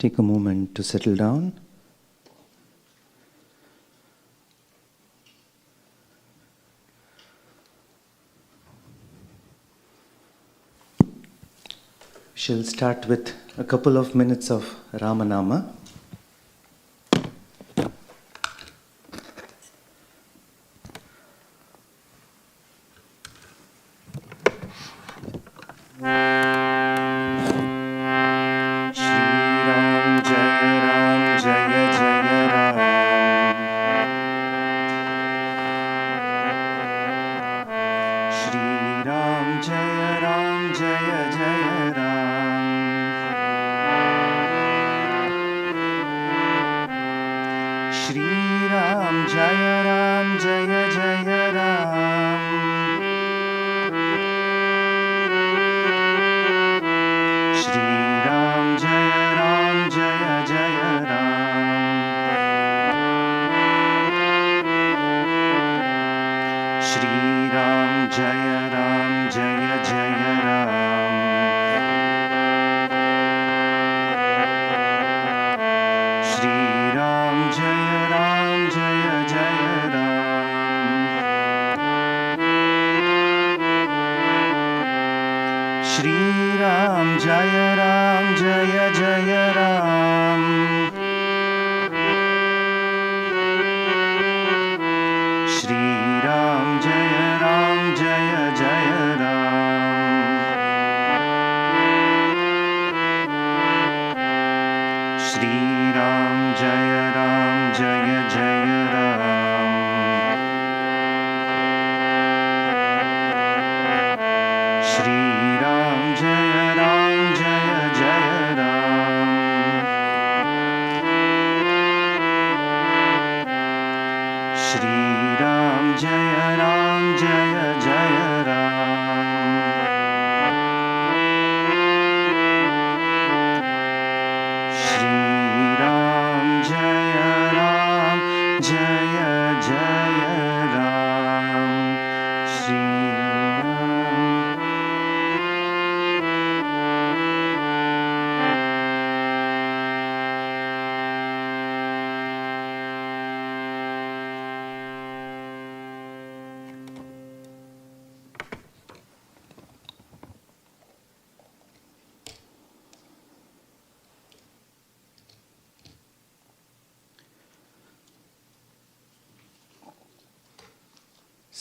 Take a moment to settle down. We shall start with a couple of minutes of Ramanama.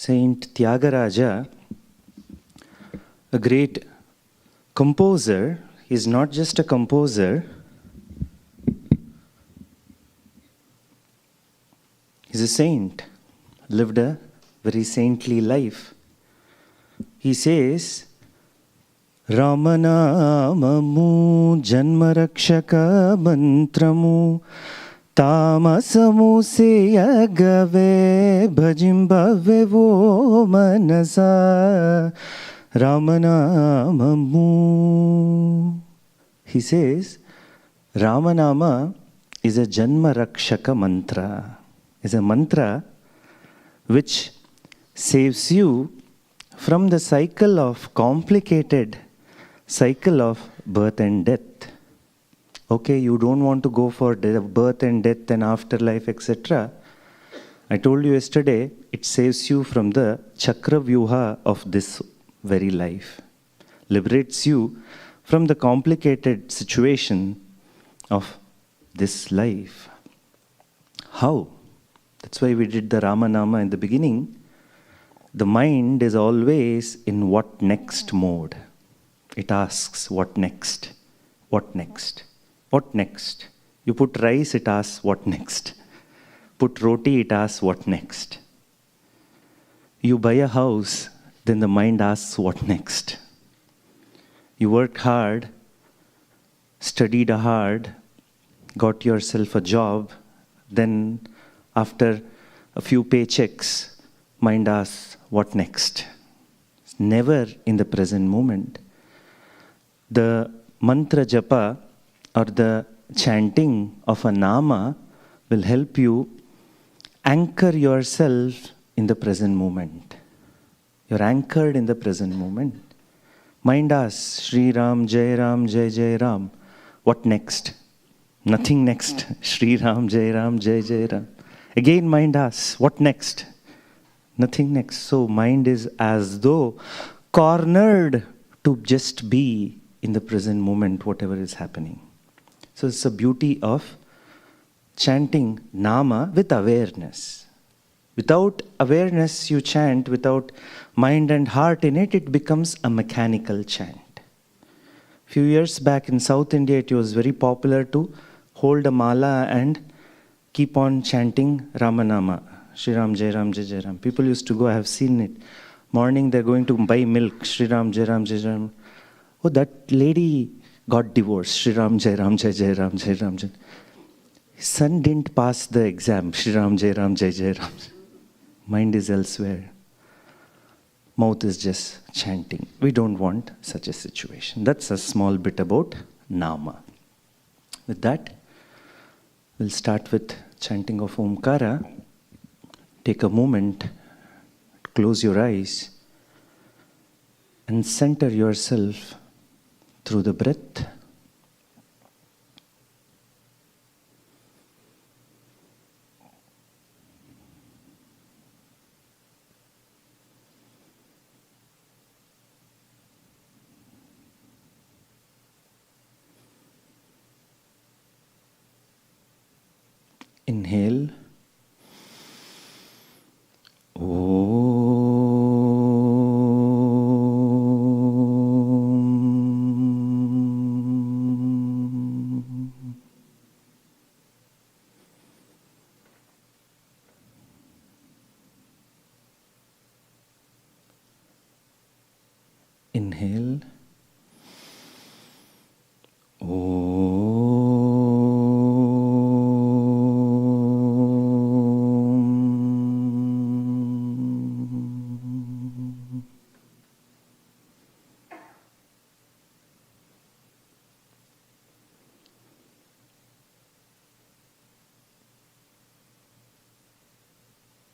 Saint Tyagaraja, a great composer, is not just a composer, he's a saint, lived a very saintly life. He says, Ramanamamu janmarakshaka mantramu Tamasamu seyagave bhajimbave vo manasa Ramanamamu. He says, Ramanama is a Janma Rakshaka mantra. Is a mantra which saves you from the cycle of complicated cycle of birth and death. Okay, you don't want to go for birth and death and afterlife, etc. I told you yesterday, it saves you from the chakra vyuha of this very life. Liberates you from the complicated situation of this life. How? That's why we did the Ramanama in the beginning. The mind is always in what next mode. It asks, what next? What next? What next? You put rice, it asks, what next? Put roti, it asks, what next? You buy a house, then the mind asks, what next? You worked hard, studied hard, got yourself a job, then after a few paychecks, mind asks, what next? It's never in the present moment. The mantra japa or the chanting of a nama will help you anchor yourself in the present moment. You're anchored in the present moment. Mind asks, Shri Ram, Jai Ram, Jai Jai Ram. What next? Nothing next. Shri Ram, Jai Ram, Jai Jai Ram. Again mind asks, what next? Nothing next. So mind is as though cornered to just be in the present moment, whatever is happening. So it's the beauty of chanting Nama with awareness. Without awareness, you chant, without mind and heart in it, it becomes a mechanical chant. Few years back in South India, it was very popular to hold a mala and keep on chanting Ramanama. Shri Ram, Jai Ram, Jai Jai Ram. People used to go, I have seen it. Morning they're going to buy milk, Shri Ram, Jai Ram, Jai Ram. Oh, that lady got divorced, Shri Ram, Jai Ram, Jai Jai Ram, Jai Ram, Jai. His son didn't pass the exam, Shri Ram, Jai Ram, Jai Jai Ram. Mind is elsewhere. Mouth is just chanting. We don't want such a situation. That's a small bit about Nama. With that, we'll start with chanting of Omkara. Take a moment, close your eyes, and center yourself through the breath. Inhale. Inhale.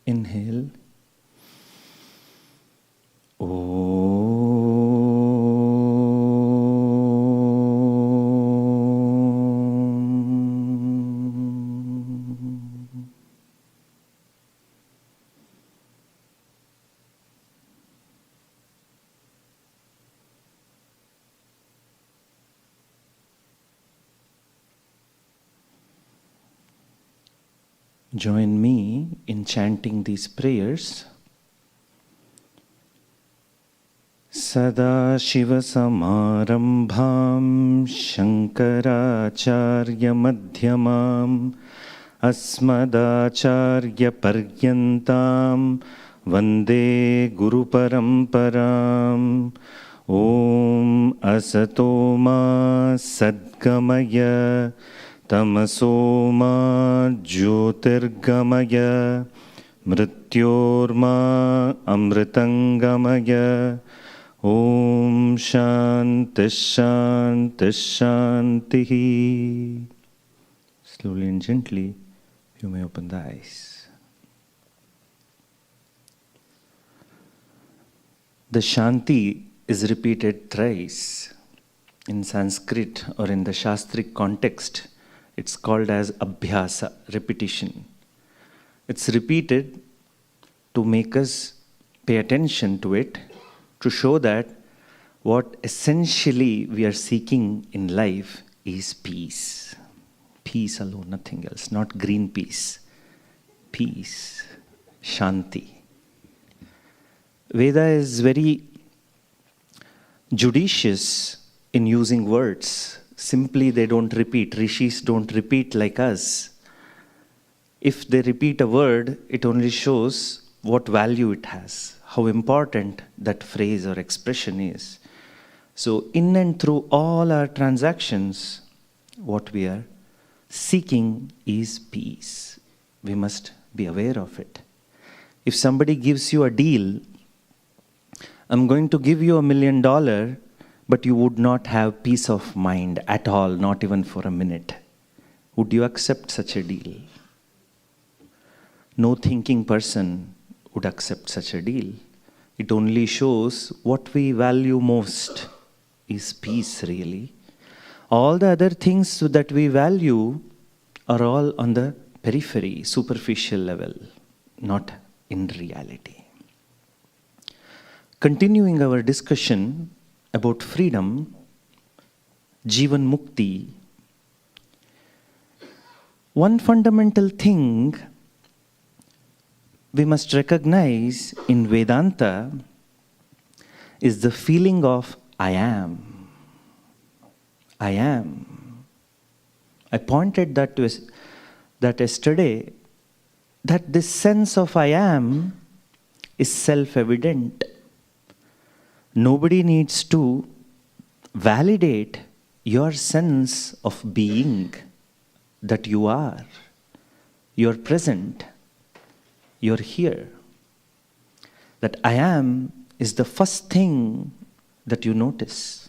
Inhale. Join me in chanting these prayers. Sada Shiva Samarambham Shankaracharya Madhyamam Asmadacharya Paryantam Vande Guru Paramparam. Om Asatoma Sadgamaya Tamasoma Jyotirgamaya Mrityorma Amritangamaya. Om Shanti Shanti Shanti. Slowly and gently, you may open the eyes. The Shanti is repeated thrice. In Sanskrit or in the Shastric context, it's called as abhyasa, repetition. It's repeated to make us pay attention to it, to show that what essentially we are seeking in life is peace. Peace alone, nothing else. Not green peace. Peace. Shanti. Veda is very judicious in using words. Simply they don't repeat. Rishis don't repeat like us. If they repeat a word, it only shows what value it has, how important that phrase or expression is. So in and through all our transactions, what we are seeking is peace. We must be aware of it. If somebody gives you a deal, I'm going to give you $1 million, but you would not have peace of mind at all, not even for a minute. Would you accept such a deal? No thinking person would accept such a deal. It only shows what we value most is peace, really. All the other things that we value are all on the periphery, superficial level, not in reality. Continuing our discussion about freedom, Jivanmukti, one fundamental thing we must recognize in Vedanta is the feeling of I am. I am. I pointed that yesterday, that this sense of I am is self-evident. Nobody needs to validate your sense of being, that you are. You're present. You're here. That I am is the first thing that you notice.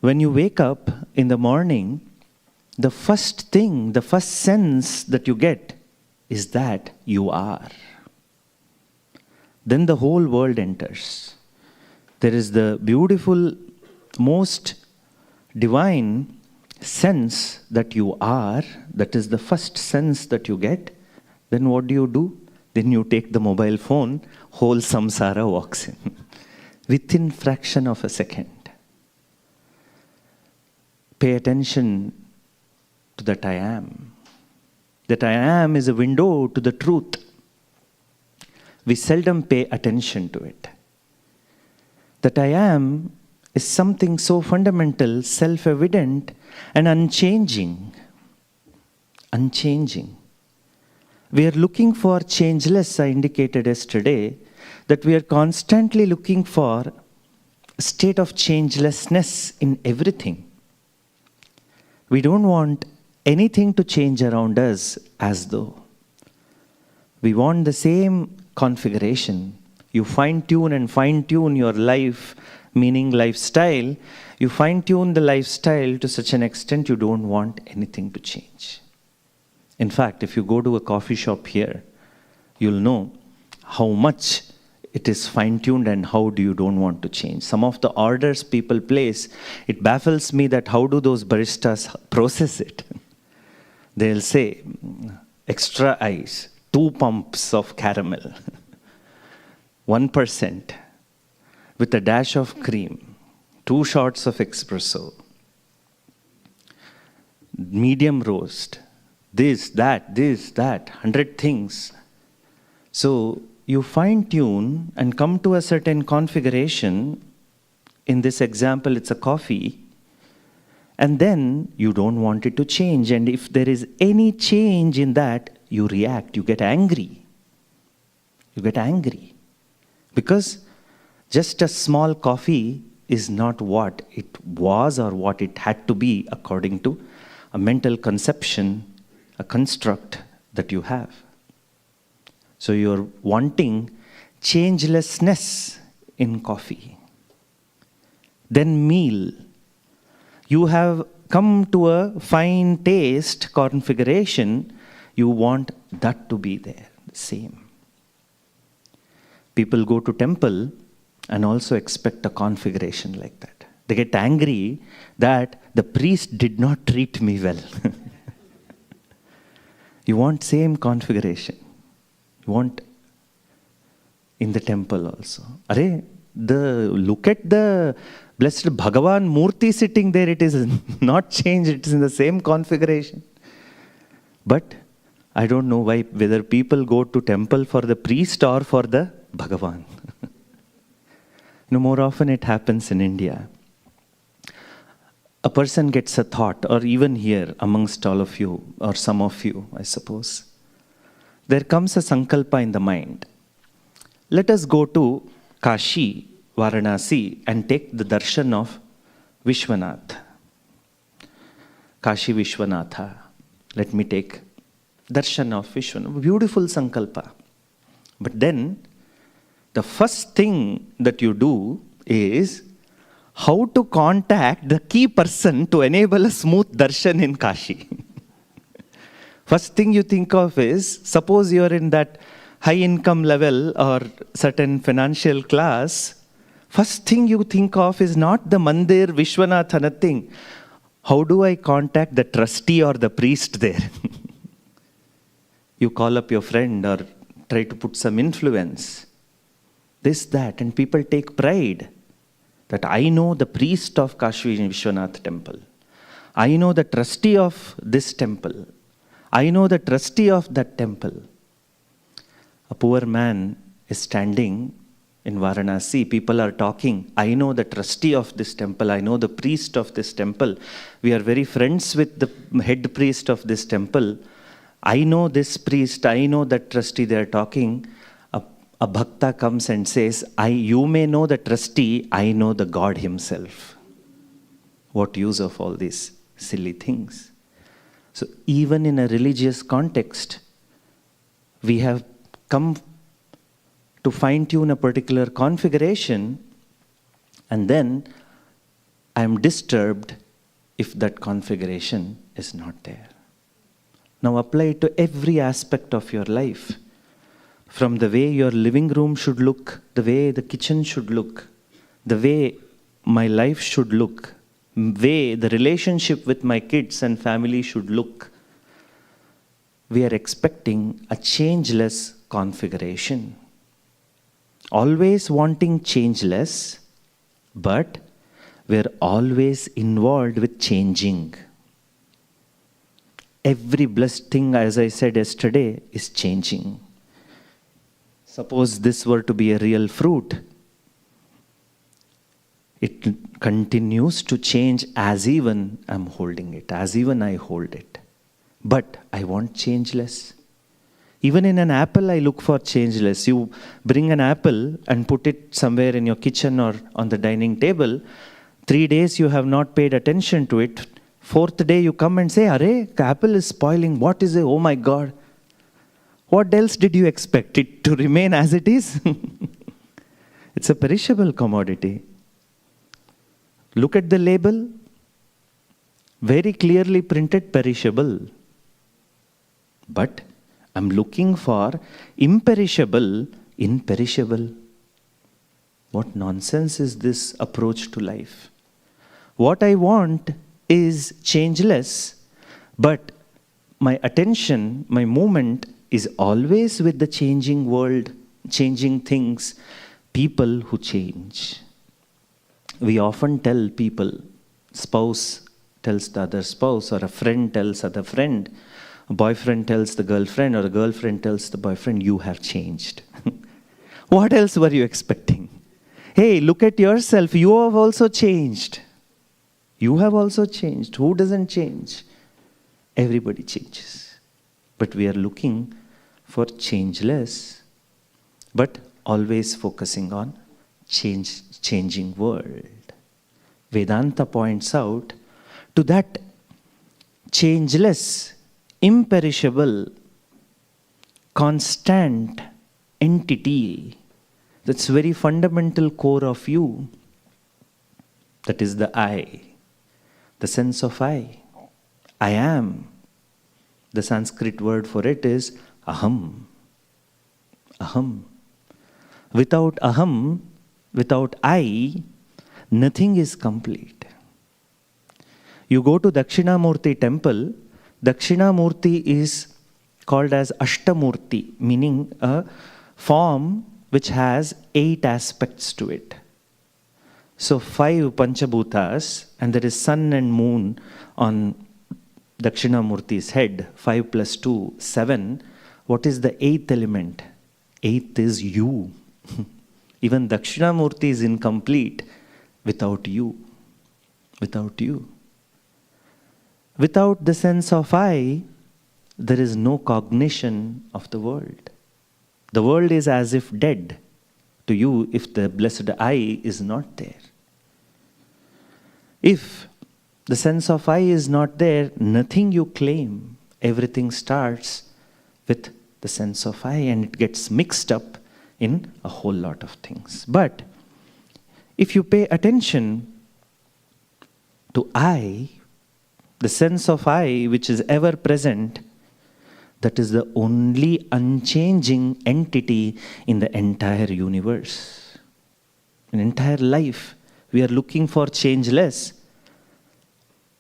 When you wake up in the morning, the first thing, the first sense that you get is that you are. Then the whole world enters. There is the beautiful, most divine sense that you are. That is the first sense that you get. Then what do? Then you take the mobile phone, whole samsara walks in. Within fraction of a second. Pay attention to that I am. That I am is a window to the truth. We seldom pay attention to it. That I am is something so fundamental, self-evident, and unchanging. Unchanging. We are looking for changeless, I indicated yesterday, that we are constantly looking for a state of changelessness in everything. We don't want anything to change around us as though. We want the same configuration. You fine-tune and fine-tune your life, meaning lifestyle. You fine-tune the lifestyle to such an extent you don't want anything to change. In fact, if you go to a coffee shop here, you'll know how much it is fine-tuned and how do you don't want to change. Some of the orders people place, it baffles me that how do those baristas process it. They'll say, extra ice, 2 pumps of caramel, 1% with a dash of cream, 2 shots of espresso, medium roast, this, that, 100 things. So you fine-tune and come to a certain configuration. In this example, it's a coffee. And then you don't want it to change. And if there is any change in that, you react, you get angry. You get angry. Because just a small coffee is not what it was or what it had to be according to a mental conception, a construct that you have. So you're wanting changelessness in coffee. Then meal. You have come to a fine taste configuration. You want that to be there, the same. People go to temple and also expect a configuration like that. They get angry that the priest did not treat me well. You want same configuration. You want in the temple also. Look at the blessed Bhagavan Murti sitting there. It is not changed. It is in the same configuration. But I don't know why, whether people go to temple for the priest or for the Bhagavan. More often it happens in India. A person gets a thought, or even here amongst all of you, or some of you, I suppose. There comes a sankalpa in the mind. Let us go to Kashi, Varanasi, and take the darshan of Vishwanath. Kashi Vishwanatha. Let me take darshan of Vishwanath. Beautiful sankalpa. But then, the first thing that you do is how to contact the key person to enable a smooth darshan in Kashi. First thing you think of is, suppose you're in that high income level or certain financial class, First thing you think of is not the Mandir, Vishwanath, nothing. How do I contact the trustee or the priest there? You call up your friend or try to put some influence. This, that, and people take pride that I know the priest of Kashi Vishwanath temple. I know the trustee of this temple. I know the trustee of that temple. A poor man is standing in Varanasi. People are talking. I know the trustee of this temple. I know the priest of this temple. We are very friends with the head priest of this temple. I know this priest. I know that trustee. They are talking. A bhakta comes and says, you may know the trustee. I know the God himself. What use of all these silly things? So even in a religious context, we have come to fine-tune a particular configuration, and then I am disturbed if that configuration is not there. Now apply it to every aspect of your life. From the way your living room should look, the way the kitchen should look, the way my life should look, way the relationship with my kids and family should look. We are expecting a changeless configuration. Always wanting changeless, but we're always involved with changing. Every blessed thing, as I said yesterday, is changing. Suppose this were to be a real fruit. It continues to change as even I'm holding it, as even I hold it. But I want changeless. Even in an apple, I look for changeless. You bring an apple and put it somewhere in your kitchen or on the dining table. 3 days you have not paid attention to it. 4th day you come and say, Arey, the apple is spoiling. What is it? Oh my God. What else did you expect? It to remain as it is? It's a perishable commodity. Look at the label. Very clearly printed perishable. But I'm looking for imperishable, imperishable. What nonsense is this approach to life? What I want is changeless, but my attention, my movement is always with the changing world, changing things, people who change. We often tell people, spouse tells the other spouse, or a friend tells other friend, a boyfriend tells the girlfriend, or a girlfriend tells the boyfriend, you have changed. What else were you expecting? Hey, look at yourself, you have also changed. You have also changed. Who doesn't change? Everybody changes. But we are looking for changeless, but always focusing on changing world. Vedanta points out to that changeless, imperishable, constant entity that's very fundamental core of you. That is the I, the sense of I. I am. The Sanskrit word for it is aham. Aham. Without aham, without I, nothing is complete. You go to Dakshinamurti temple, Dakshinamurti is called as Ashtamurti, meaning a form which has 8 aspects to it. So 5 Panchabhutas, and there is sun and moon on Dakshinamurti's head, 5 plus 2, 7. What is the 8th element? 8th is you. Even Dakshinamurti is incomplete without you. Without you. Without the sense of I, there is no cognition of the world. The world is as if dead to you if the blessed I is not there. If the sense of I is not there, nothing you claim. Everything starts with the sense of I, and it gets mixed up in a whole lot of things. But if you pay attention to I, the sense of I which is ever present, that is the only unchanging entity in the entire universe. An entire life, we are looking for changeless.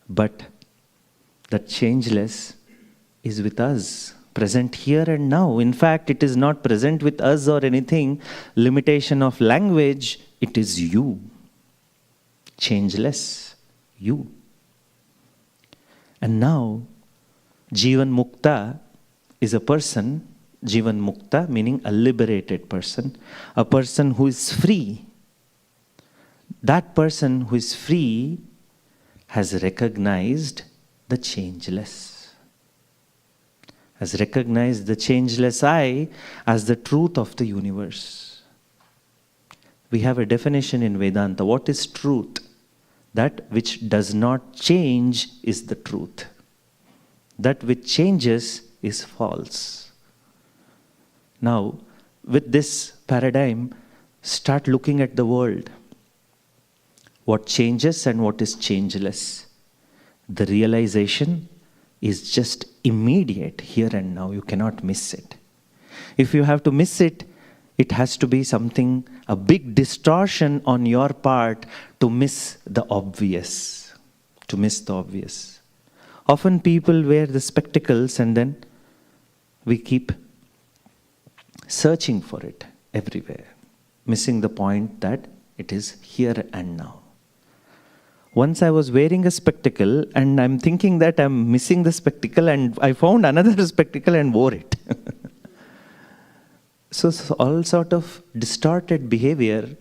But that changeless is with us, present here and now. In fact, it is not present with us or anything, limitation of language, it is you. Changeless, you. And now, Jivanmukta is a person, Jivanmukta meaning a liberated person, a person who is free. That person who is free has recognized the changeless. Has recognized the changeless I as the truth of the universe. We have a definition in Vedanta. What is truth? That which does not change is the truth. That which changes is false. Now, with this paradigm, start looking at the world. What changes and what is changeless. The realization is just immediate, here and now. You cannot miss it. If you have to miss it, it has to be something, a big distortion on your part to miss the obvious. To miss the obvious. Often people wear the spectacles and then we keep searching for it everywhere, missing the point that it is here and now. Once I was wearing a spectacle and I'm thinking that I'm missing the spectacle, and I found another spectacle and wore it. So all sort of distorted behavior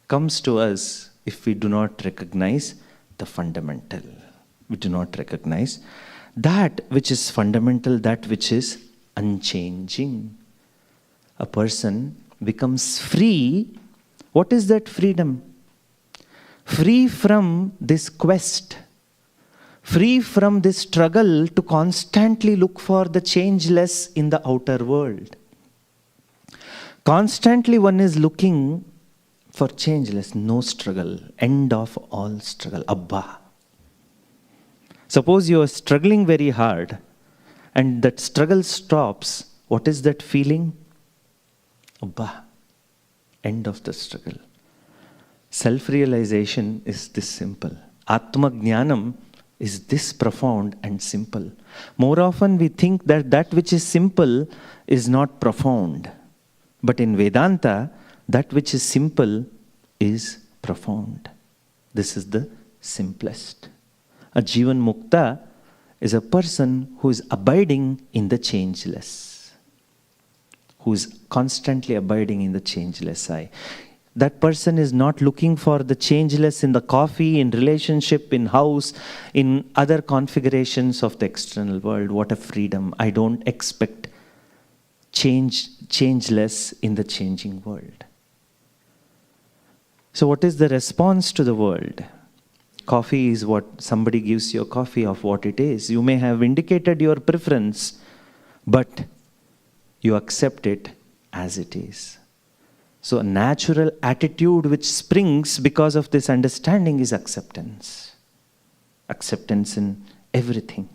comes to us if we do not recognize the fundamental. We do not recognize that which is fundamental, that which is unchanging. A person becomes free. What is that freedom? Free from this quest, free from this struggle to constantly look for the changeless in the outer world. Constantly one is looking for changeless, no struggle, end of all struggle, Abba. Suppose you are struggling very hard and that struggle stops, what is that feeling? Abba, end of the struggle. Self-realization is this simple. Atma Jnanam is this profound and simple. More often we think that that which is simple is not profound. But in Vedanta, that which is simple is profound. This is the simplest. A Jivanmukta is a person who is abiding in the changeless. Who is constantly abiding in the changeless I. That person is not looking for the changeless in the coffee, in relationship, in house, in other configurations of the external world. What a freedom. I don't expect changeless in the changing world. So what is the response to the world? Coffee is what somebody gives you a coffee of what it is. You may have indicated your preference, but you accept it as it is. So a natural attitude which springs because of this understanding is acceptance. Acceptance in everything.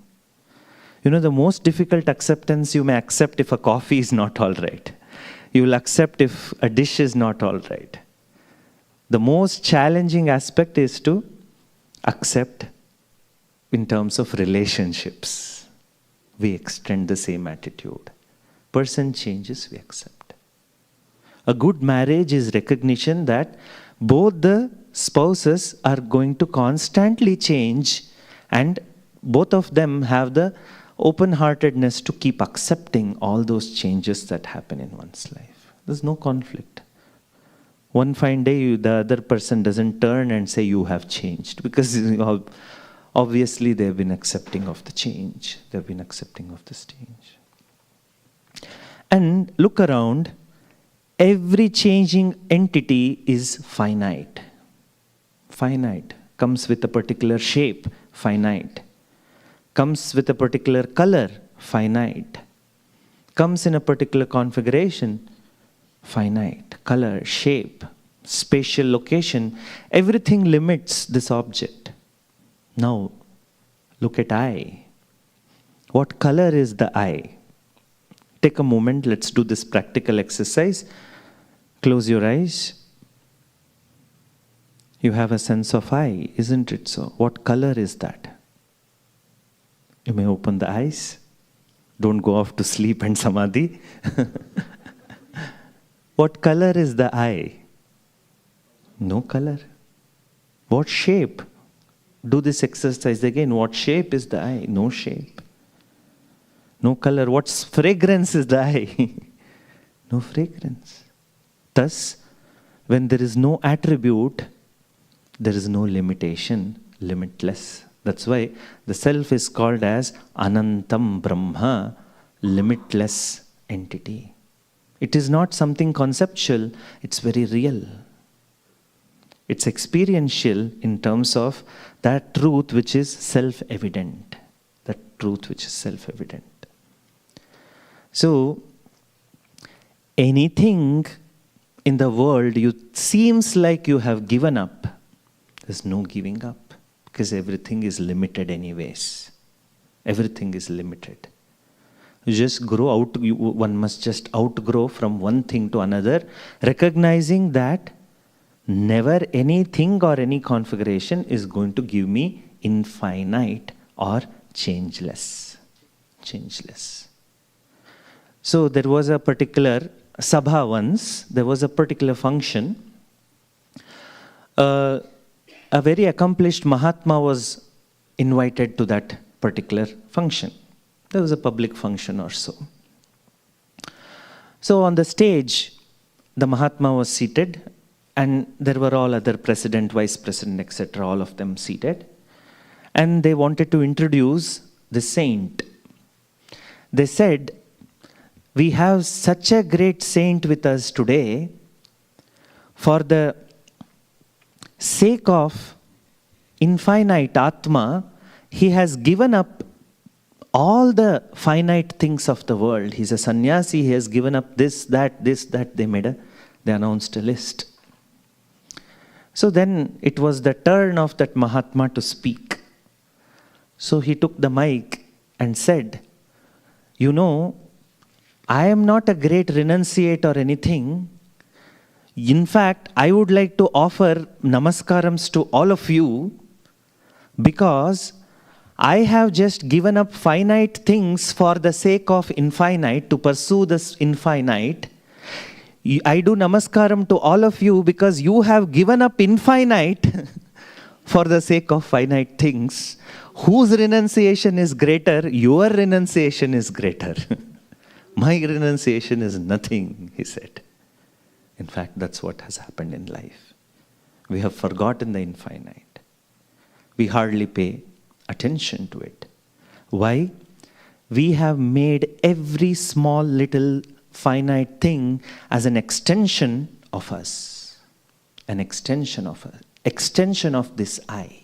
You know, the most difficult acceptance you may accept if a coffee is not all right. You will accept if a dish is not all right. The most challenging aspect is to accept in terms of relationships. We extend the same attitude. Person changes, we accept. A good marriage is recognition that both the spouses are going to constantly change and both of them have the open-heartedness to keep accepting all those changes that happen in one's life. There's no conflict. One fine day, the other person doesn't turn and say, you have changed. Because obviously they've been accepting of the change. They've been accepting of this change. And look around. Every changing entity is finite. Finite. Comes with a particular shape. Finite. Comes with a particular color. Finite. Comes in a particular configuration. Finite. Color, shape, spatial location. Everything limits this object. Now, look at eye. What color is the eye? Take a moment. Let's do this practical exercise. Close your eyes. You have a sense of I, isn't it so? What color is that? You may open the eyes. Don't go off to sleep and samadhi. What color is the eye? No color. What shape? Do this exercise again. What shape is the eye? No shape. No color. What fragrance is the eye? No fragrance. Thus, when there is no attribute, there is no limitation, limitless. That's why the self is called as Anantam Brahma, limitless entity. It is not something conceptual, it's very real. It's experiential in terms of that truth which is self-evident. That truth which is self-evident. So, anything in the world seems like you have given up, there's no giving up, because everything is limited anyways. Everything is limited. You just grow out, one must just outgrow from one thing to another, recognizing that never anything or any configuration is going to give me infinite or changeless. Changeless. So there was a particular sabha once, there was a particular function. A very accomplished Mahatma was invited to that particular function. There was a public function or so. So on the stage, the Mahatma was seated, and there were all other president, vice president, etc., all of them seated. And they wanted to introduce the saint. They said, we have such a great saint with us today. For the sake of infinite Atma, he has given up all the finite things of the world. He's a sannyasi, he has given up this, that, they announced a list. So then it was the turn of that Mahatma to speak. So he took the mic and said, you know, I am not a great renunciate or anything. In fact, I would like to offer namaskarams to all of you because I have just given up finite things for the sake of infinite, to pursue this infinite. I do namaskaram to all of you because you have given up infinite for the sake of finite things. Whose renunciation is greater? Your renunciation is greater. My renunciation is nothing, he said. In fact, that's what has happened in life. We have forgotten the infinite. We hardly pay attention to it. Why? We have made every small little finite thing as an extension of us. An extension of us. Extension of this I.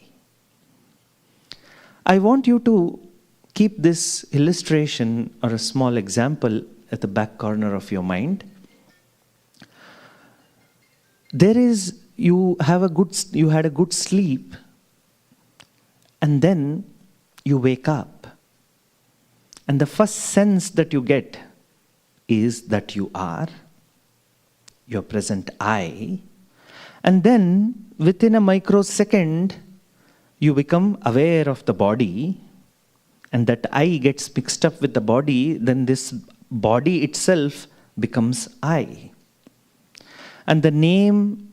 I want you to keep this illustration or a small example at the back corner of your mind. You had a good sleep, and then you wake up. And the first sense that you get is that you are your present I. And then within a microsecond, you become aware of the body, and that I gets mixed up with the body, then this body itself becomes I. And the name,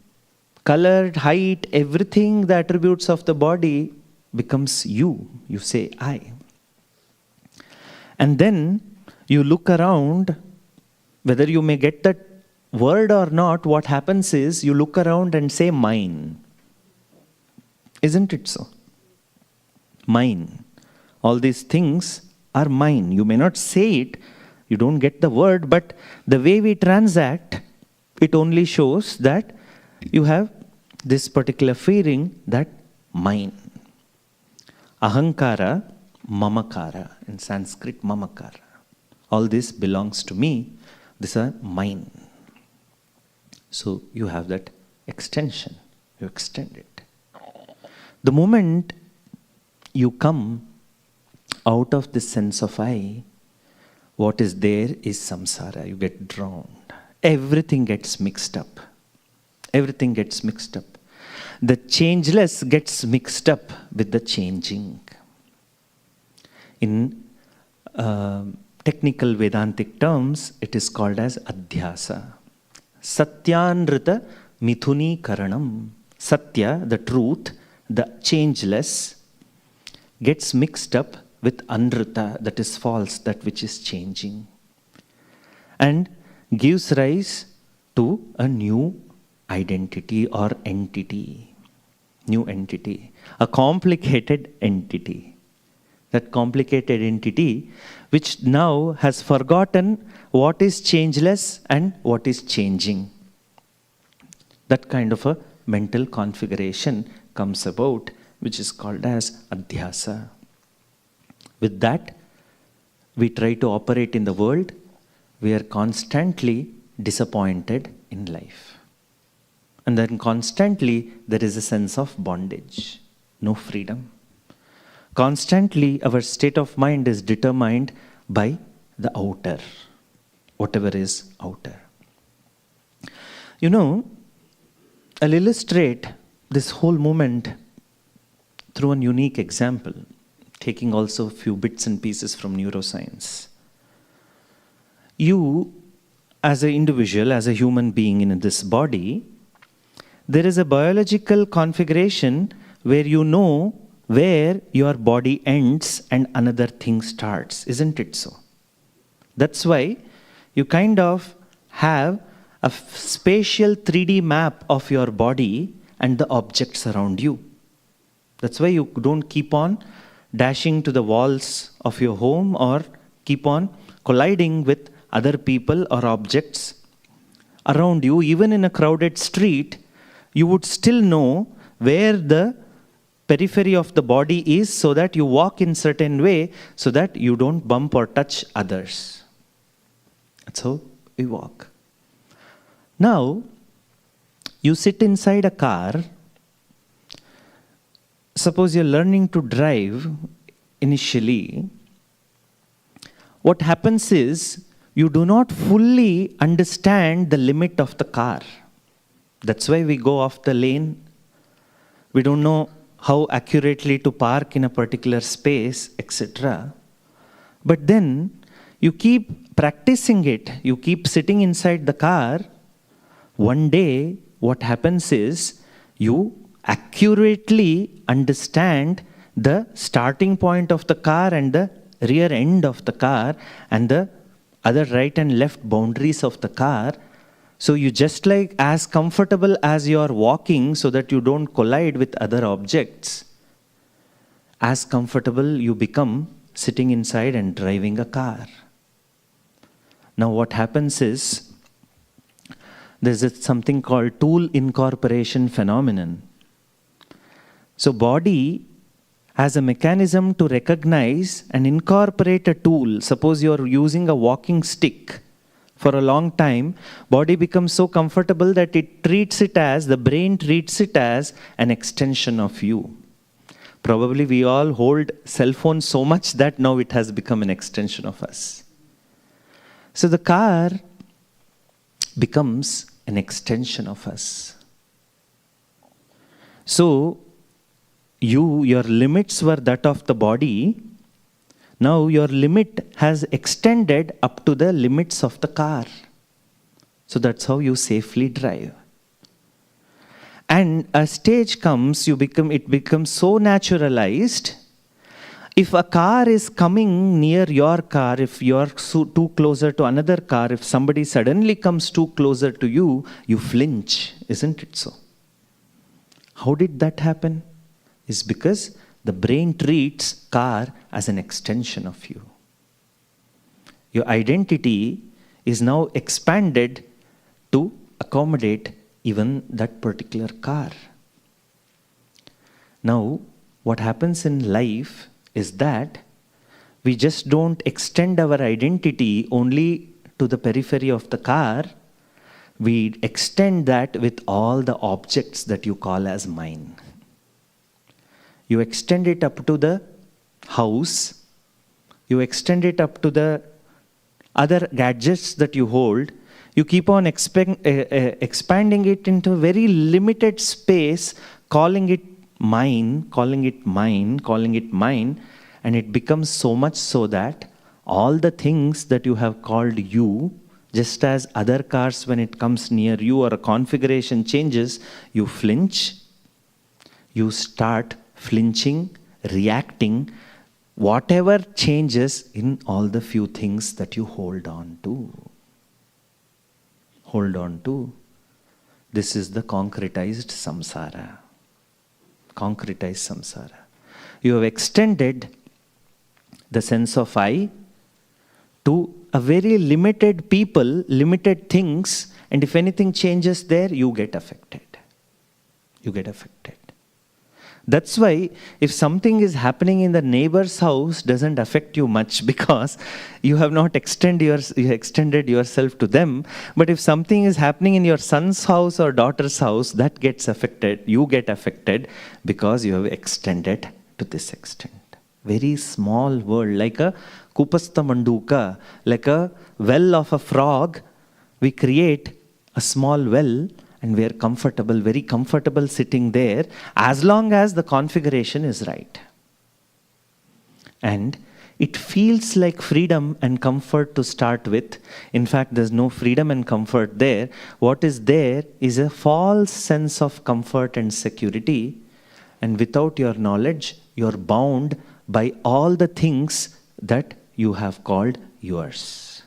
color, height, everything, the attributes of the body becomes you. You say I. And then you look around, whether you may get that word or not, what happens is you look around and say mine. Isn't it so? Mine. All these things are mine. You may not say it, you don't get the word, but the way we transact, it only shows that you have this particular feeling that mine. Ahankara, mamakara. In Sanskrit, mamakara. All this belongs to me. These are mine. So you have that extension. You extend it. The moment you come out of this sense of I, what is there is samsara. You get drowned. Everything gets mixed up. Everything gets mixed up. the changeless gets mixed up with the changing. In technical Vedantic terms, it is called as adhyasa. Satyanrita mithuni karanam. Satya, the truth, the changeless, gets mixed up with anrita, that is false, that which is changing, and gives rise to a new identity or entity. New entity. A complicated entity. That complicated entity which now has forgotten what is changeless and what is changing. That kind of a mental configuration comes about, which is called as adhyasa. With that, we try to operate in the world. We are constantly disappointed in life. And then constantly there is a sense of bondage, no freedom. Constantly our state of mind is determined by the outer, whatever is outer. You know, I'll illustrate this whole movement through a unique example, taking also a few bits and pieces from neuroscience. You, as an individual, as a human being in this body, there is a biological configuration where you know where your body ends and another thing starts, isn't it so? That's why you kind of have a spatial 3D map of your body and the objects around you. That's why you don't keep on dashing to the walls of your home or keep on colliding with other people or objects around you. Even in a crowded street, you would still know where the periphery of the body is, so that you walk in certain way so that you don't bump or touch others. That's how we walk. Now, you sit inside a car. Suppose you're learning to drive initially. What happens is you do not fully understand the limit of the car. That's why we go off the lane. We don't know how accurately to park in a particular space, etc. But then you keep practicing it. You keep sitting inside the car. One day, what happens is you accurately understand the starting point of the car and the rear end of the car and the other right and left boundaries of the car. So you just like as comfortable as you are walking so that you don't collide with other objects, as comfortable you become sitting inside and driving a car. Now what happens is, there's something called tool incorporation phenomenon. So body has a mechanism to recognize and incorporate a tool. Suppose you're using a walking stick for a long time, body becomes so comfortable that the brain treats it as an extension of you. Probably we all hold cell phones so much that now it has become an extension of us. So the car becomes an extension of us. So your limits were that of the body. Now your limit has extended up to the limits of the car. So that's how you safely drive. And a stage comes, it becomes so naturalized. If a car is coming near your car, if you're too closer to another car, if somebody suddenly comes too closer to you, you flinch, isn't it so? How did that happen? It's because the brain treats car as an extension of you. Your identity is now expanded to accommodate even that particular car. Now, what happens in life is that we just don't extend our identity only to the periphery of the car. We extend that with all the objects that you call as mine. You extend it up to the house. You extend it up to the other gadgets that you hold. You keep on expanding it into a very limited space calling it mine, calling it mine, calling it mine, and it becomes so much so that all the things that you have called you, just as other cars, when it comes near you or a configuration changes, you flinch, you start flinching, reacting, whatever changes in all the few things that you hold on to. Hold on to. This is the concretized samsara. Concretized samsara. You have extended the sense of I to a very limited people, limited things, and if anything changes there, you get affected. You get affected. That's why if something is happening in the neighbor's house, doesn't affect you much because you have not extended yourself to them. But if something is happening in your son's house or daughter's house, that gets affected. You get affected because you have extended to this extent. Very small world, like a kupastha manduka, like a well of a frog. We create a small well, and we are comfortable, very comfortable sitting there, as long as the configuration is right. And it feels like freedom and comfort to start with. In fact, there's no freedom and comfort there. What is there is a false sense of comfort and security. And without your knowledge, you're bound by all the things that you have called yours.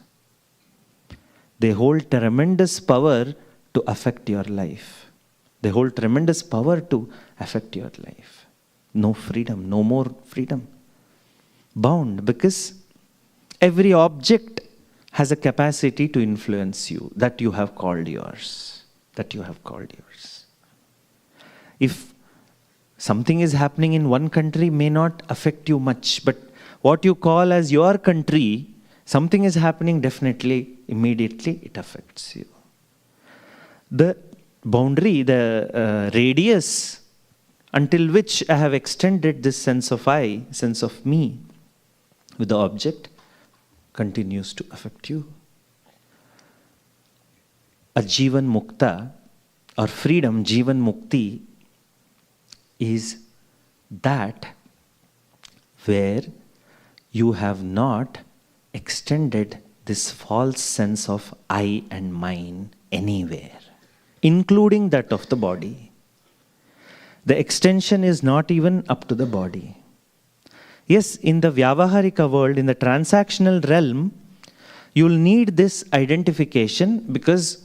They hold tremendous power to affect your life. They hold tremendous power to affect your life. No freedom, no more freedom. Bound, because every object has a capacity to influence you that you have called yours. That you have called yours. If something is happening in one country, may not affect you much, but what you call as your country, something is happening, definitely, immediately it affects you. The boundary, the radius until which I have extended this sense of I, sense of me with the object, continues to affect you. A Jivanmukta or freedom, Jivanmukti, is that where you have not extended this false sense of I and mine anywhere, including that of the body. The extension is not even up to the body. Yes, in the Vyavaharika world, in the transactional realm, you'll need this identification, because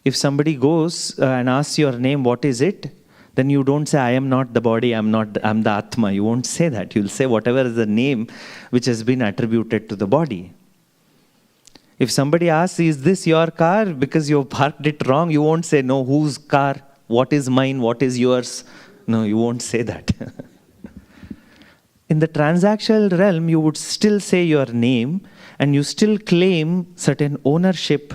if somebody goes and asks your name, what is it? Then you don't say, I am not the body, I'm the Atma. You won't say that. You'll say whatever is the name which has been attributed to the body. If somebody asks, is this your car? Because you parked it wrong, you won't say, no, whose car? What is mine? What is yours? No, you won't say that. In the transactional realm, you would still say your name, and you still claim certain ownership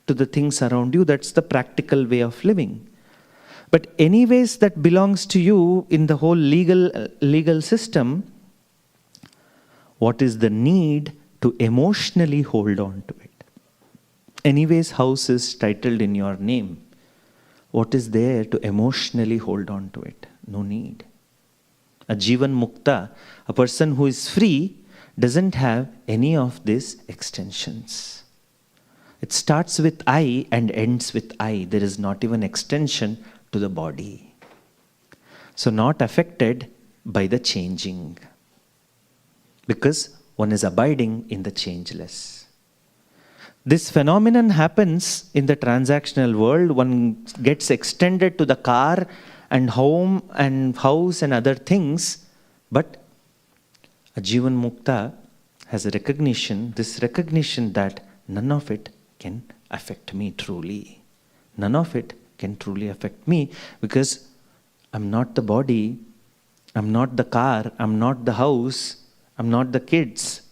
to the things around you. That's the practical way of living. But anyways, that belongs to you in the whole legal system. What is the need to emotionally hold on to it? Anyways, house is titled in your name. What is there to emotionally hold on to it? No need. A Jivanmukta, a person who is free, doesn't have any of these extensions. It starts with I and ends with I. There is not even extension to the body. So not affected by the changing, because one is abiding in the changeless. This phenomenon happens in the transactional world. One gets extended to the car and home and house and other things, but a Jivanmukta has a recognition, this recognition that none of it can affect me truly. None of it can truly affect me, because I'm not the body, I'm not the car, I'm not the house, I'm not the kids.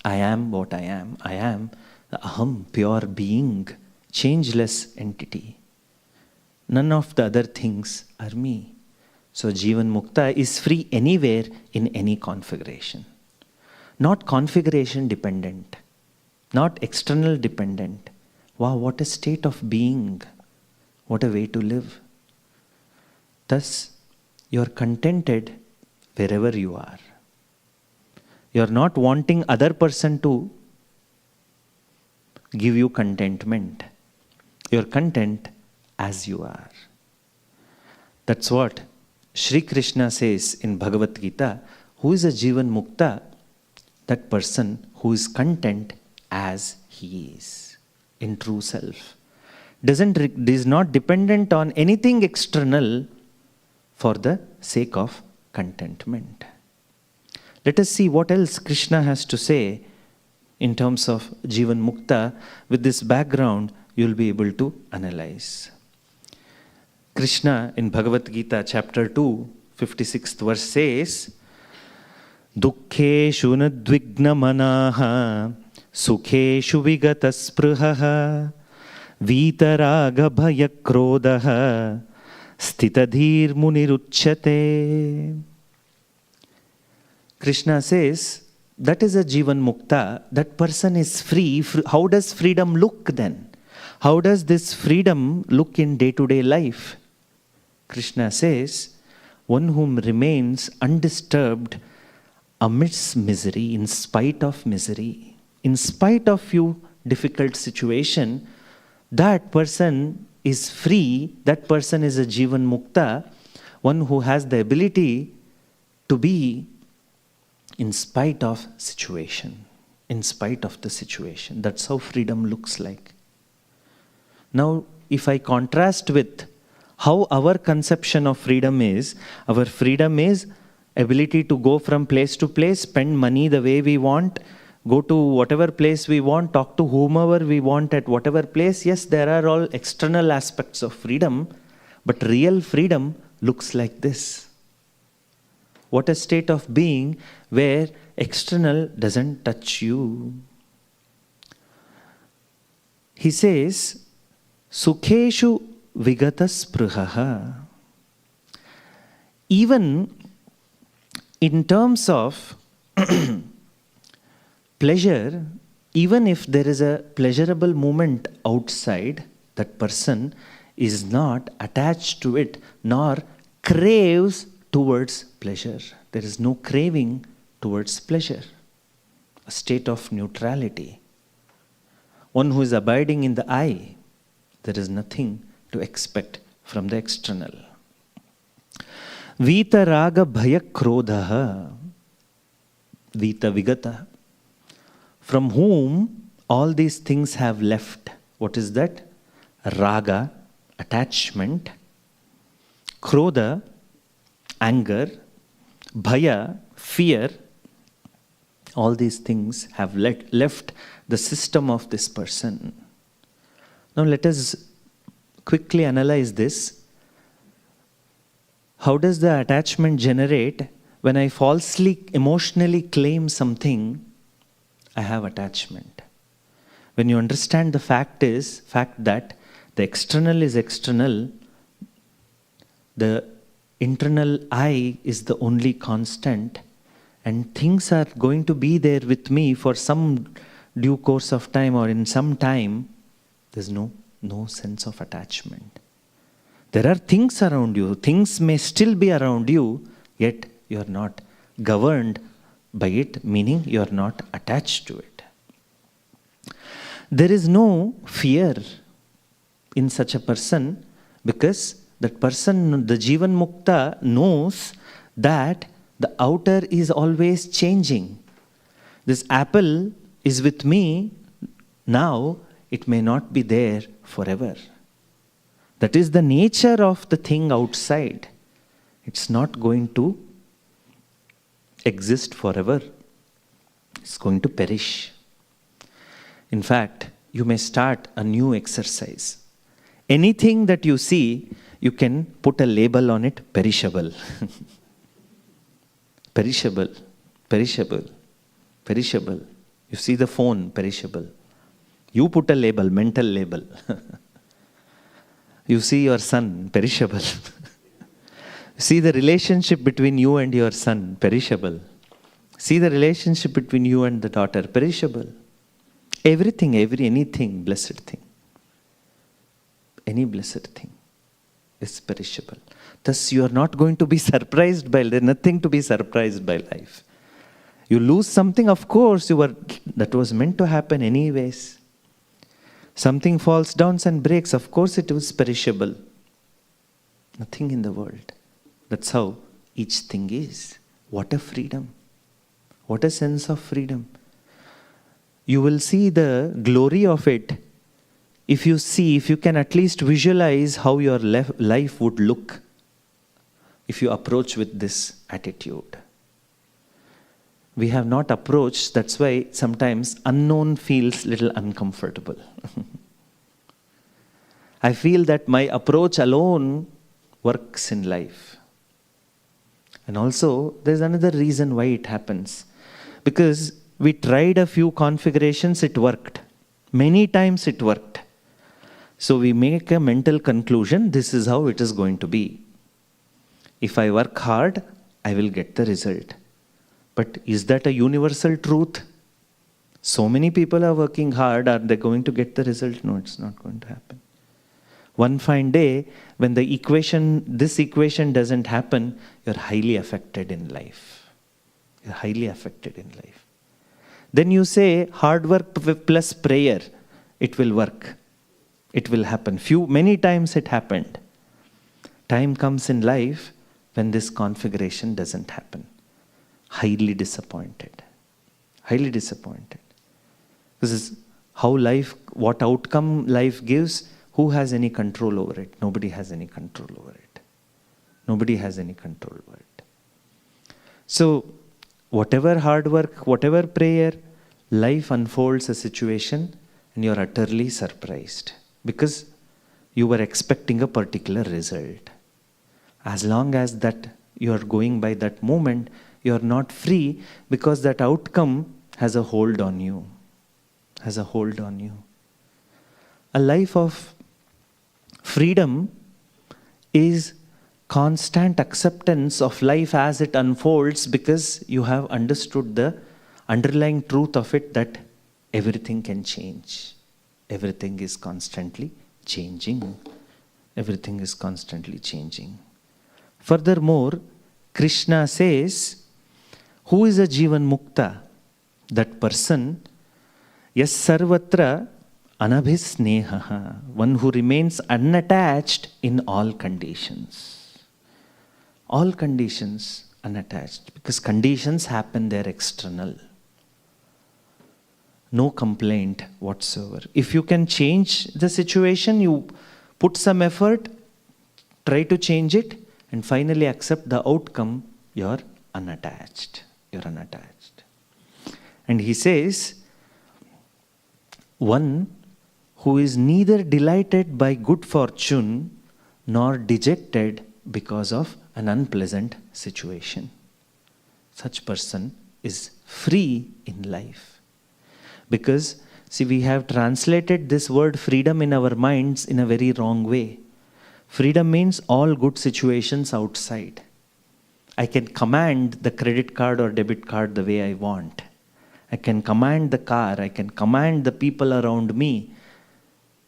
I am what I am. I am the Aham, pure being, changeless entity. None of the other things are me. So Jivanmukta is free anywhere in any configuration. Not configuration dependent, not external dependent. Wow, what a state of being. What a way to live. Thus, you are contented wherever you are. You are not wanting other person to give you contentment. You are content as you are. That's what Sri Krishna says in Bhagavad Gita. Who is a Jivanmukta? That person who is content as he is, in true self. Is not dependent on anything external for the sake of contentment. Let us see what else Krishna has to say in terms of Jivanmukta. With this background, you will be able to analyze. Krishna in Bhagavad Gita chapter 2, 56th verse says, Dukkeshu nadvigna manaha sukeshu vigata spruhaha vitaraga bhaya krodaha stitadhir muniruchyate. Krishna says, that is a Jivanmukta. That person is free. How does freedom look then? How does this freedom look in day-to-day life? Krishna says, one whom remains undisturbed amidst misery, in spite of misery, in spite of few difficult situation, that person is free, that person is a Jivanmukta, one who has the ability to be in spite of situation, in spite of the situation. That's how freedom looks like. Now, if I contrast with how our conception of freedom is, our freedom is ability to go from place to place, spend money the way we want, go to whatever place we want, talk to whomever we want at whatever place. Yes, there are all external aspects of freedom, but real freedom looks like this. What a state of being where external doesn't touch you. He says, Sukheshu vigata spruhaha. Even in terms of pleasure, even if there is a pleasurable moment outside, that person is not attached to it, nor craves towards pleasure. There is no craving towards pleasure. A state of neutrality. One who is abiding in the I, there is nothing to expect from the external. Vita raga bhaya krodhaha. Vita vigata. From whom all these things have left. What is that? Raga, attachment. Krodha, anger. Bhaya, fear. All these things have left the system of this person. Now let us quickly analyze this. How does the attachment generate? When I falsely emotionally claim something, I have attachment. When you understand the fact that the external is external, the internal I is the only constant, and things are going to be there with me for some due course of time or in some time, there's no sense of attachment. There are things around you, things may still be around you, yet you are not governed by it, meaning you are not attached to it. There is no fear in such a person because that person, the Jivanmukta, knows that the outer is always changing. This apple is with me now, it may not be there forever. That is the nature of the thing outside. It's not going to exist forever. It's going to perish. In fact, you may start a new exercise. Anything that you see, you can put a label on it, perishable. Perishable, perishable, perishable. You see the phone, perishable. You put a label, mental label. You see your son, perishable. See the relationship between you and your son, perishable. See the relationship between you and the daughter, perishable. Everything, anything, blessed thing. Any blessed thing is perishable. Thus, you are not going to be surprised by, there's nothing to be surprised by life. You lose something, of course, that was meant to happen anyways. Something falls down and breaks, of course it was perishable. Nothing in the world. That's how each thing is. What a freedom. What a sense of freedom. You will see the glory of it if you can at least visualize how your life would look if you approach with this attitude. We have not approached, that's why sometimes unknown feels little uncomfortable. I feel that my approach alone works in life. And also, there's another reason why it happens. Because we tried a few configurations, it worked. Many times it worked. So we make a mental conclusion, this is how it is going to be. If I work hard, I will get the result. But is that a universal truth? So many people are working hard, are they going to get the result? No, it's not going to happen. One fine day, when this equation doesn't happen, you're highly affected in life. You're highly affected in life. Then you say, hard work plus prayer, it will work. It will happen. Many times it happened. Time comes in life when this configuration doesn't happen. Highly disappointed. Highly disappointed. This is how what outcome life gives, who has any control over it? Nobody has any control over it. Nobody has any control over it. So, whatever hard work, whatever prayer, life unfolds a situation and you're utterly surprised because you were expecting a particular result. As long as that you are going by that moment, you are not free because that outcome has a hold on you. Has a hold on you. A life of freedom is constant acceptance of life as it unfolds because you have understood the underlying truth of it that everything can change. Everything is constantly changing. Everything is constantly changing. Furthermore, Krishna says, who is a Jivanmukta? That person, yes sarvatra anabhisneha, one who remains unattached in all conditions. All conditions unattached, because conditions happen, they're external. No complaint whatsoever. If you can change the situation, you put some effort, try to change it, and finally accept the outcome, you're unattached. You're unattached. And he says, one who is neither delighted by good fortune nor dejected because of an unpleasant situation. Such person is free in life. Because, see, we have translated this word freedom in our minds in a very wrong way. Freedom means all good situations outside. I can command the credit card or debit card the way I want. I can command the car. I can command the people around me.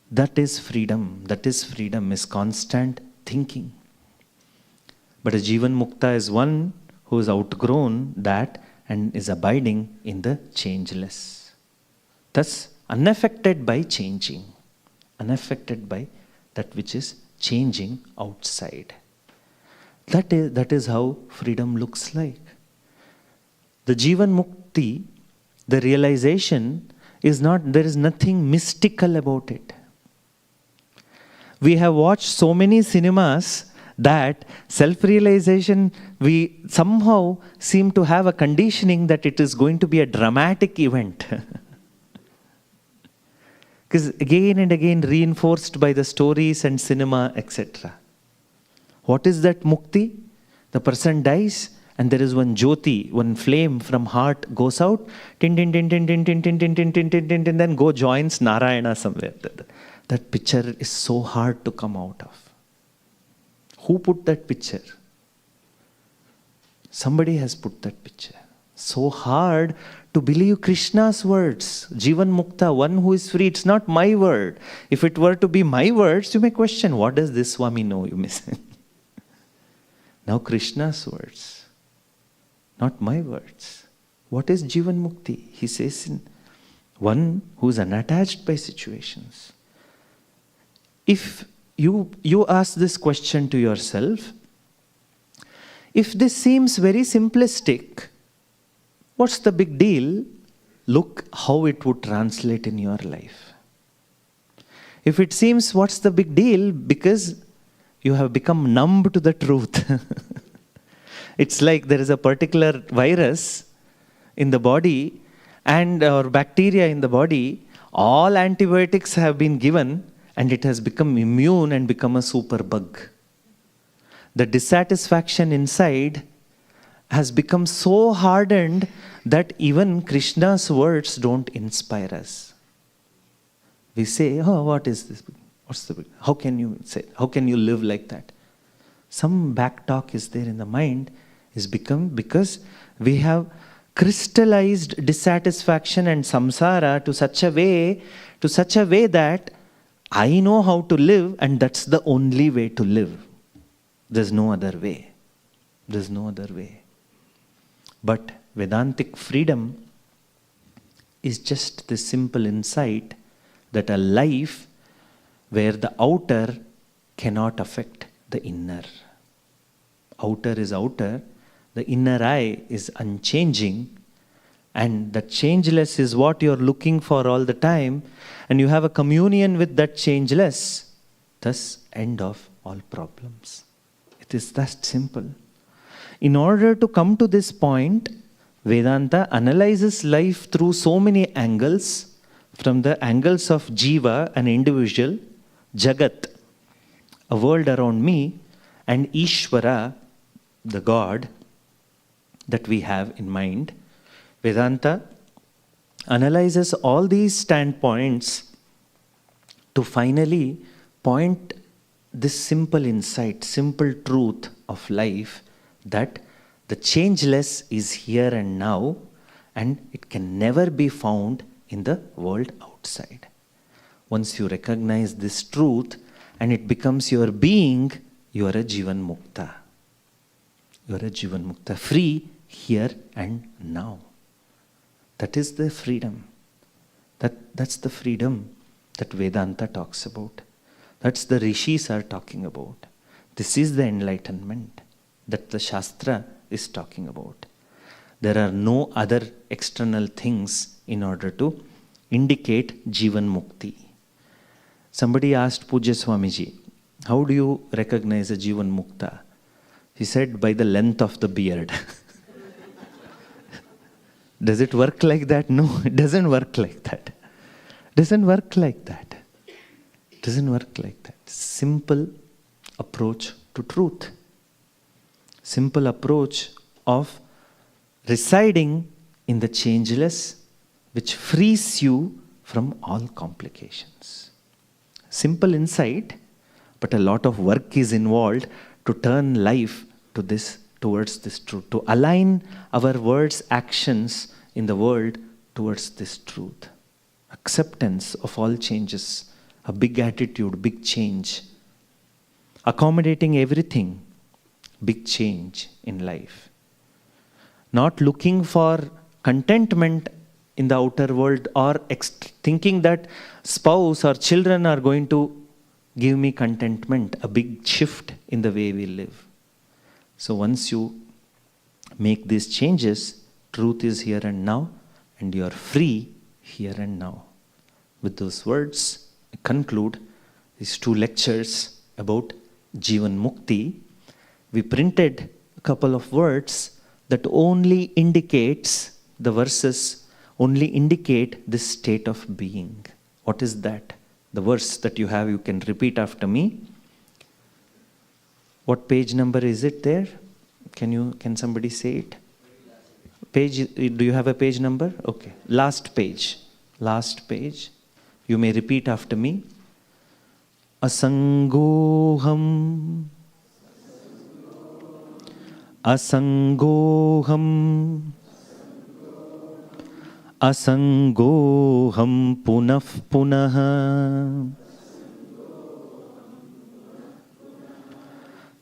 That is freedom. That is freedom, is constant thinking. But a Jivanmukta is one who has outgrown that and is abiding in the changeless. Thus, unaffected by changing. Unaffected by that which is changing outside. That is how freedom looks like. The Jivanmukti, the realization is not, there is nothing mystical about it. We have watched so many cinemas that self-realization, we somehow seem to have a conditioning that it is going to be a dramatic event. Because again and again reinforced by the stories and cinema, etc. What is that mukti? The person dies and there is one jyoti, one flame from heart goes out, tin tin tin tin tin tin tin tin tin tin tin tin tin, then go joins Narayana somewhere. That picture is so hard to come out of. Who put that picture? Somebody has put that picture. So hard to believe Krishna's words. Jivanmukta, one who is free. It's not my word. If it were to be my words, you may question, what does this Swami know? You may say. Now Krishna's words, not my words. What is Jivanmukti? He says, one who is unattached by situations. If you ask this question to yourself, if this seems very simplistic, what's the big deal? Look how it would translate in your life. If it seems what's the big deal, because you have become numb to the truth. It's like there is a particular virus in the body or bacteria in the body, all antibiotics have been given and it has become immune and become a super bug. The dissatisfaction inside has become so hardened that even Krishna's words don't inspire us. We say, oh, what is this? What's the big? How can you say? How can you live like that? Some back talk is there in the mind, is become because we have crystallized dissatisfaction and samsara to such a way that I know how to live and that's the only way to live. There's no other way. There's no other way. But Vedantic freedom is just the simple insight that a life where the outer cannot affect the inner. Outer is outer, the inner I is unchanging, and that changeless is what you're looking for all the time, and you have a communion with that changeless, thus end of all problems. It is that simple. In order to come to this point, Vedanta analyzes life through so many angles, from the angles of Jiva, an individual, Jagat, a world around me, and Ishvara, the God that we have in mind. Vedanta analyzes all these standpoints to finally point this simple insight, simple truth of life, that the changeless is here and now, and it can never be found in the world outside. Once you recognize this truth and it becomes your being, you are a Jivanmukta. You are a Jivanmukta, free here and now. That is the freedom. That's the freedom that Vedanta talks about. That's the rishis are talking about. This is the enlightenment that the Shastra is talking about. There are no other external things in order to indicate Jivanmukti. Somebody asked Pujya Swamiji, how do you recognize a Jivanmukta? He said, by the length of the beard. Does it work like that? No, it doesn't work like that. Doesn't work like that. Doesn't work like that. Simple approach to truth. Simple approach of residing in the changeless, which frees you from all complications. Simple insight, but a lot of work is involved to turn life to this, towards this truth, to align our words, actions in the world towards this truth. Acceptance of all changes, a big attitude, big change. Accommodating everything, big change in life. Not looking for contentment in the outer world or thinking that spouse or children are going to give me contentment, a big shift in the way we live. So once you make these changes, truth is here and now, and you are free here and now. With those words, I conclude these 2 lectures about Jivanmukti. We printed a couple of words that only indicates, the verses only indicate this state of being. What is that? The verse that you have, you can repeat after me. What page number is it there? Can somebody say it? Page, do you have a page number? Okay. Last page. Last page. You may repeat after me. Asangoham. Asangoham. Asangoham punah punah.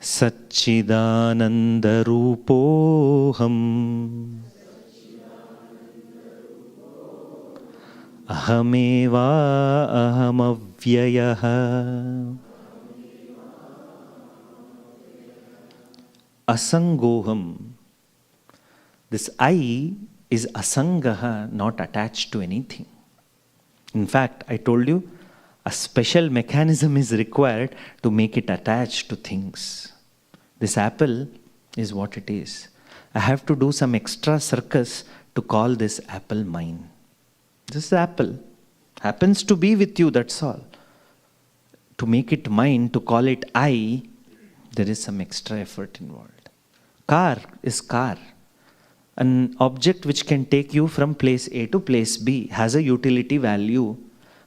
Sachidananda Rupoham Ahameva Ahamavyayah Asangoham. This I is asangaha, not attached to anything. In fact, I told you, a special mechanism is required to make it attached to things. This apple is what it is. I have to do some extra circus to call this apple mine. This apple happens to be with you, that's all. To make it mine, to call it I, there is some extra effort involved. Car is car. An object which can take you from place A to place B has a utility value,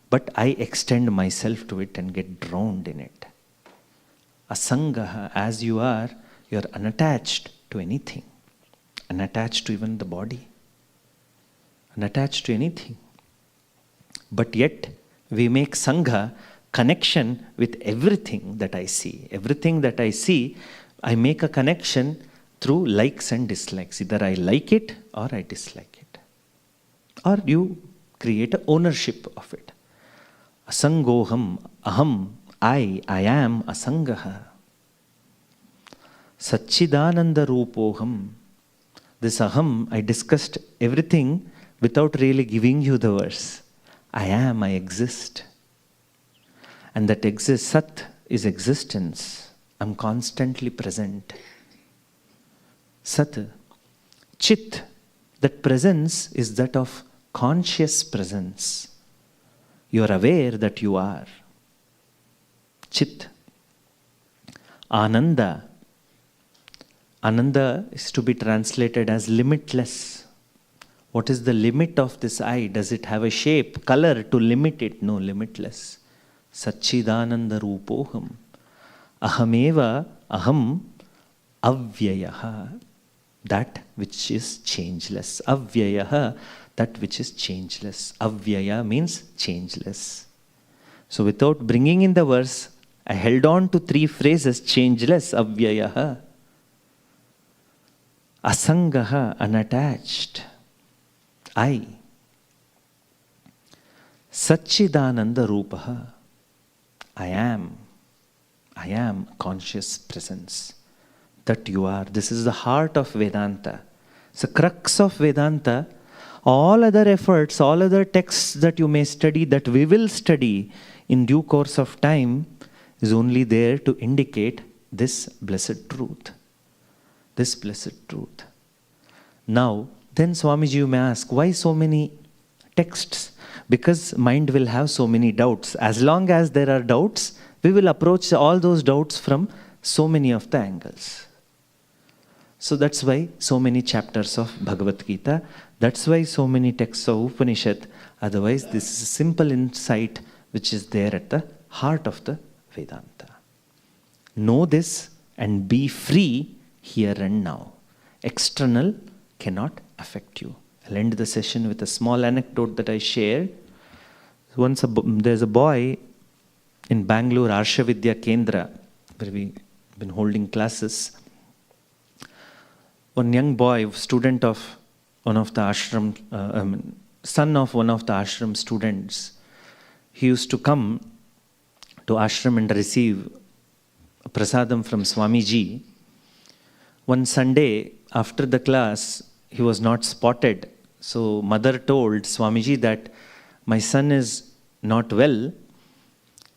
but I extend myself to it and get drowned in it. Asangaha, as you are unattached to anything, unattached to even the body, unattached to anything. But yet, we make sangha, connection with everything that I see. Everything that I see, I make a connection through likes and dislikes. Either I like it or I dislike it. Or you create an ownership of it. Asangoham, aham, I am asangaha. Sachidananda Rupoham. This aham, I discussed everything without really giving you the verse. I am, I exist. And that exists, Sat is existence. I'm constantly present. Sat, Chit, that presence is that of conscious presence. You are aware that you are. Chit. Ananda. Ananda is to be translated as limitless. What is the limit of this I? Does it have a shape, color to limit it? No, limitless. Sachidananda Rupoham. Ahameva aham avyayaha. That which is changeless. Avyayaha, that which is changeless. Avyaya means changeless. So without bringing in the verse, I held on to three phrases. Changeless, avyayaha. Asangaha, unattached. I. Sachidananda Rupaha. I am conscious presence. That you are. This is the heart of Vedanta. It's the crux of Vedanta. All other efforts, all other texts that you may study, that we will study in due course of time, is only there to indicate this blessed truth. This blessed truth. Now, then Swamiji, you may ask, why so many texts? Because mind will have so many doubts. As long as there are doubts, we will approach all those doubts from so many of the angles. So that's why so many chapters of Bhagavad Gita. That's why so many texts of Upanishad. Otherwise, this is a simple insight which is there at the heart of the Vedanta. Know this and be free here and now. External cannot affect you. I'll end the session with a small anecdote that I shared. Once there's a boy in Bangalore, Arsha Vidya Kendra, where we've been holding classes. One young boy, student of one of the ashram, son of one of the ashram students, he used to come to ashram and receive prasadam from Swamiji. One Sunday, after the class, he was not spotted. So mother told Swamiji that my son is not well.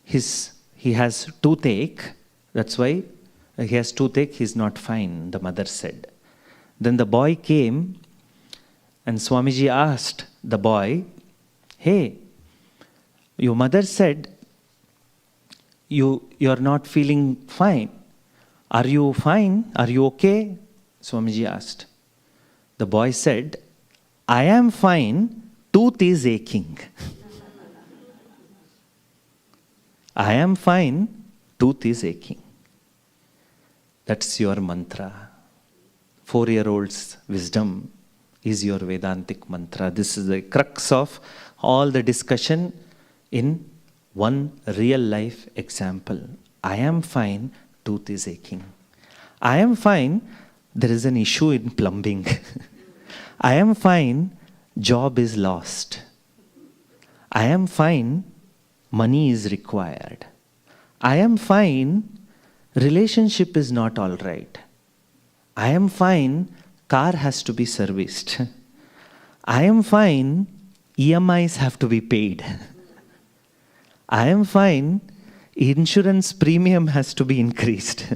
He has toothache. That's why he has toothache. He's not fine, the mother said. Then the boy came and Swamiji asked the boy, hey, your mother said you're not feeling fine. Are you fine? Are you okay? Swamiji asked. The boy said, I am fine, tooth is aching. I am fine, tooth is aching. That's your mantra. 4-year-old's wisdom is your Vedantic mantra. This is the crux of all the discussion in one real life example. I am fine, tooth is aching. I am fine, there is an issue in plumbing. I am fine, job is lost. I am fine, money is required. I am fine, relationship is not all right. I am fine, car has to be serviced. I am fine, EMIs have to be paid. I am fine, insurance premium has to be increased.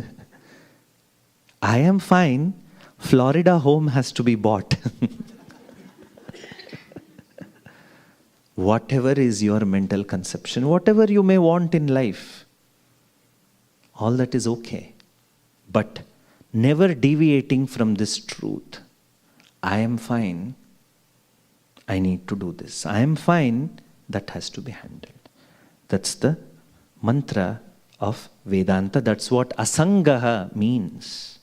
I am fine, Florida home has to be bought. Whatever is your mental conception, whatever you may want in life, all that is okay. But never deviating from this truth. I am fine, I need to do this. I am fine, that has to be handled. That's the mantra of Vedanta. That's what asangaha means.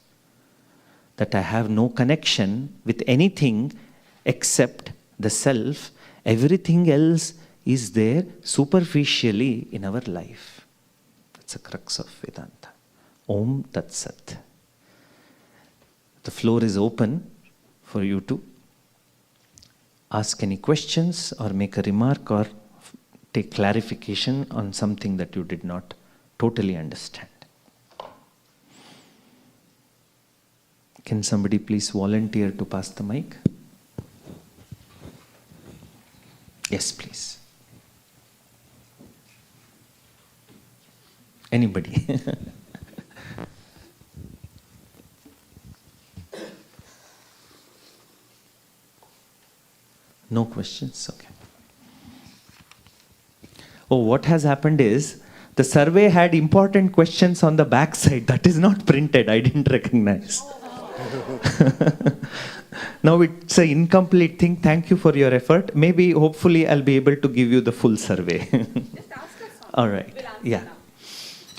That I have no connection with anything except the self. Everything else is there superficially in our life. That's the crux of Vedanta. Om Tat Sat. The floor is open for you to ask any questions or make a remark or take clarification on something that you did not totally understand. Can somebody please volunteer to pass the mic? Yes, please. Anybody? No questions? Okay. Oh, what has happened is, the survey had important questions on the back side. That is not printed. I didn't recognize. Now it's an incomplete thing. Thank you for your effort. Maybe, hopefully, I'll be able to give you the full survey. Just ask us. All right. Yeah.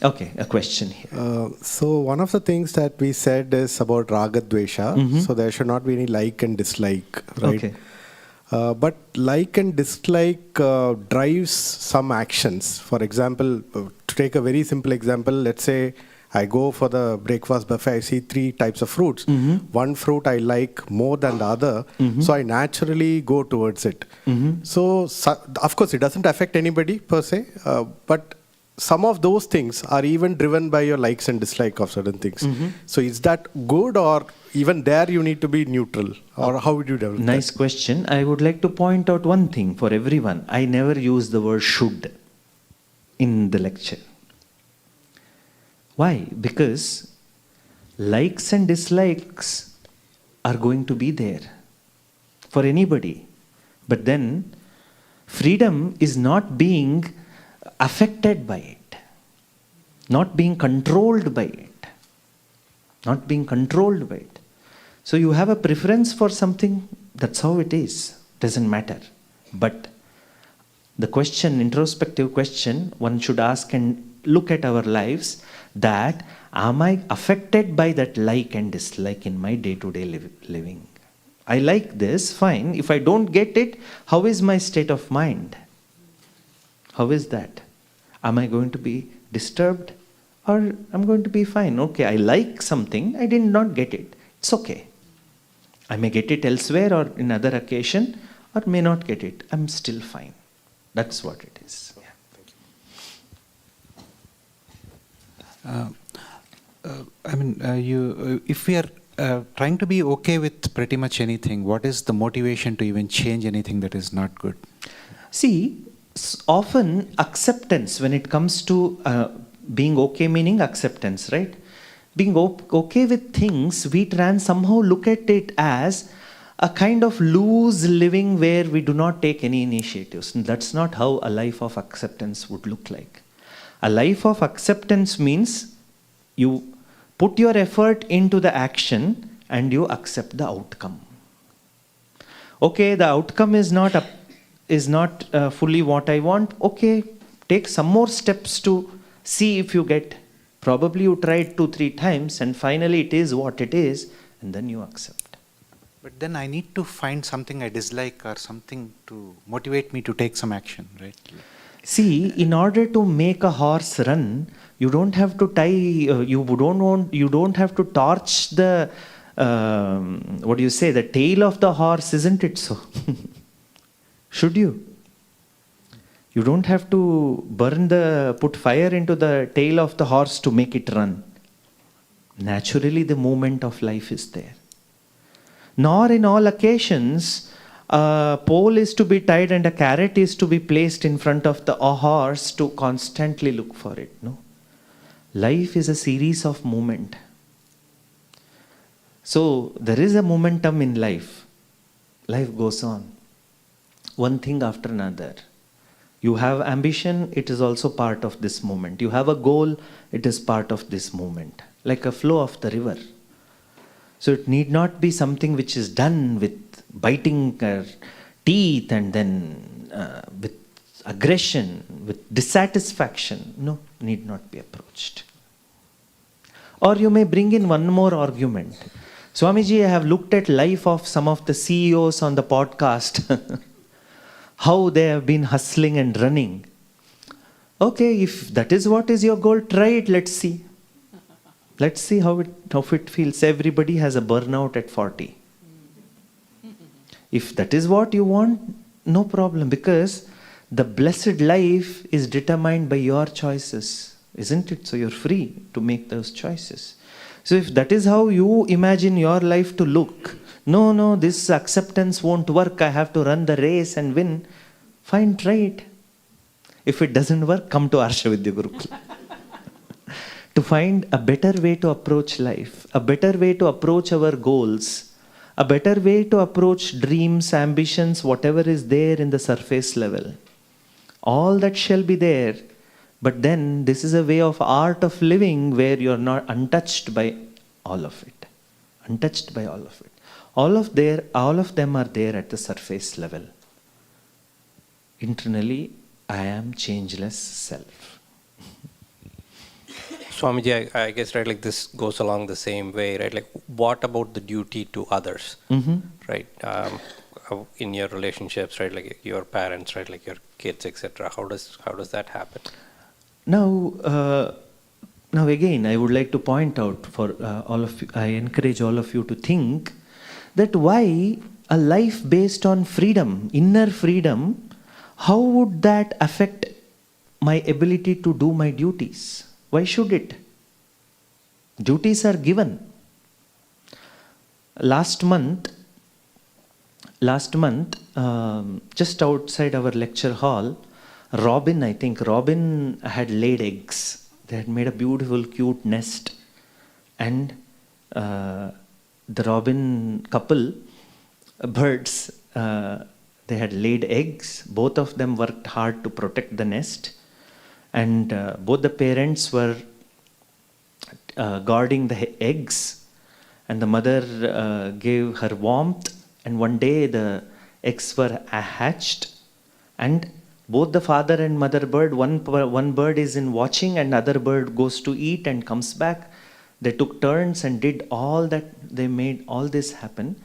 Okay, a question here. So one of the things that we said is about raga dvesha. So there should not be any like and dislike, right? Okay. But like and dislike drives some actions. For example, to take a very simple example, let's say I go for the breakfast buffet, I see 3 types of fruits. One fruit I like more than the other, so I naturally go towards it. So, of course, it doesn't affect anybody per se, but some of those things are even driven by your likes and dislikes of certain things. So is that good, or even there you need to be neutral, or how would you develop Nice that? question. I would like to point out one thing for everyone. I never use the word should in the lecture. Why? Because likes and dislikes are going to be there for anybody. But then freedom is not being affected by it, not being controlled by it, not being controlled by it. So you have a preference for something, that's how it is, doesn't matter. But the question, introspective question, one should ask and look at our lives, that am I affected by that like and dislike in my day-to-day living? I like this, fine. If I don't get it, how is my state of mind? How is that? Am I going to be disturbed, or I'm going to be fine? Okay, I like something, I did not get it. It's okay. I may get it elsewhere or in other occasion, or may not get it. I'm still fine. That's what it is. Yeah. If we are trying to be okay with pretty much anything, what is the motivation to even change anything that is not good? See, often acceptance, when it comes to being okay, meaning acceptance, right? Being okay with things, we somehow look at it as a kind of loose living where we do not take any initiatives. And that's not how a life of acceptance would look like. A life of acceptance means you put your effort into the action and you accept the outcome. Okay, the outcome is not fully what I want. Okay, take some more steps to see if you get. Probably you tried 2-3 times and finally it is what it is, and then you accept. But then I need to find something I dislike or something to motivate me to take some action, right? See, in order to make a horse run, you don't have to tie. You don't have to torch the. What do you say? The tail of the horse, isn't it so? Should you? You don't have to put fire into the tail of the horse to make it run. Naturally, the movement of life is there. Nor in all occasions, a pole is to be tied and a carrot is to be placed in front of the horse to constantly look for it. No. Life is a series of movement. So there is a momentum in life. Life goes on. One thing after another. You have ambition, it is also part of this movement. You have a goal, it is part of this movement. Like a flow of the river. So it need not be something which is done with biting teeth and then with aggression, with dissatisfaction. No, need not be approached. Or you may bring in one more argument. Swamiji, I have looked at life of some of the CEOs on the podcast. How they have been hustling and running. Okay, if that is what is your goal, try it, let's see. Let's see how it feels. Everybody has a burnout at 40. If that is what you want, no problem, because the blessed life is determined by your choices, isn't it? So you're free to make those choices. So if that is how you imagine your life to look, no, this acceptance won't work, I have to run the race and win. Fine, try it. If it doesn't work, come to Arsha Vidya Gurukula. To find a better way to approach life, a better way to approach our goals, a better way to approach dreams, ambitions, whatever is there in the surface level. All that shall be there, but then this is a way of art of living where you're not untouched by all of it. Untouched by all of it. All of them are there at the surface level. Internally, I am changeless self. Swamiji, I guess, right, like this goes along the same way, right? Like, what about the duty to others, right? In your relationships, right? Like your parents, right? Like your kids, etc. How does that happen? Now again, I would like to point out for all of you, I encourage all of you to think that why a life based on freedom, inner freedom, how would that affect my ability to do my duties? Why should it? Duties are given. Last month, just outside our lecture hall, Robin had laid eggs. They had made a beautiful, cute nest. And the robin couple, birds, they had laid eggs. Both of them worked hard to protect the nest. And both the parents were guarding the eggs. And the mother gave her warmth. And one day the eggs were hatched. And both the father and mother bird, one bird is in watching and other bird goes to eat and comes back. They took turns and did all that. They made all this happen.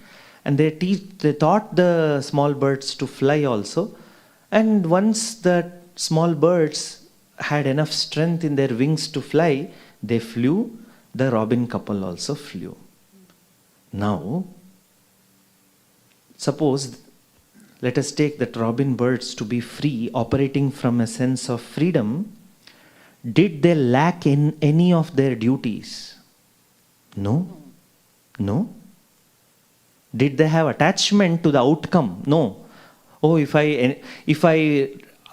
And they taught the small birds to fly also. And once the small birds had enough strength in their wings to fly, they flew. The robin couple also flew. Now, suppose, let us take that robin birds to be free, operating from a sense of freedom. Did they lack in any of their duties? No. No. Did they have attachment to the outcome? No. Oh, if I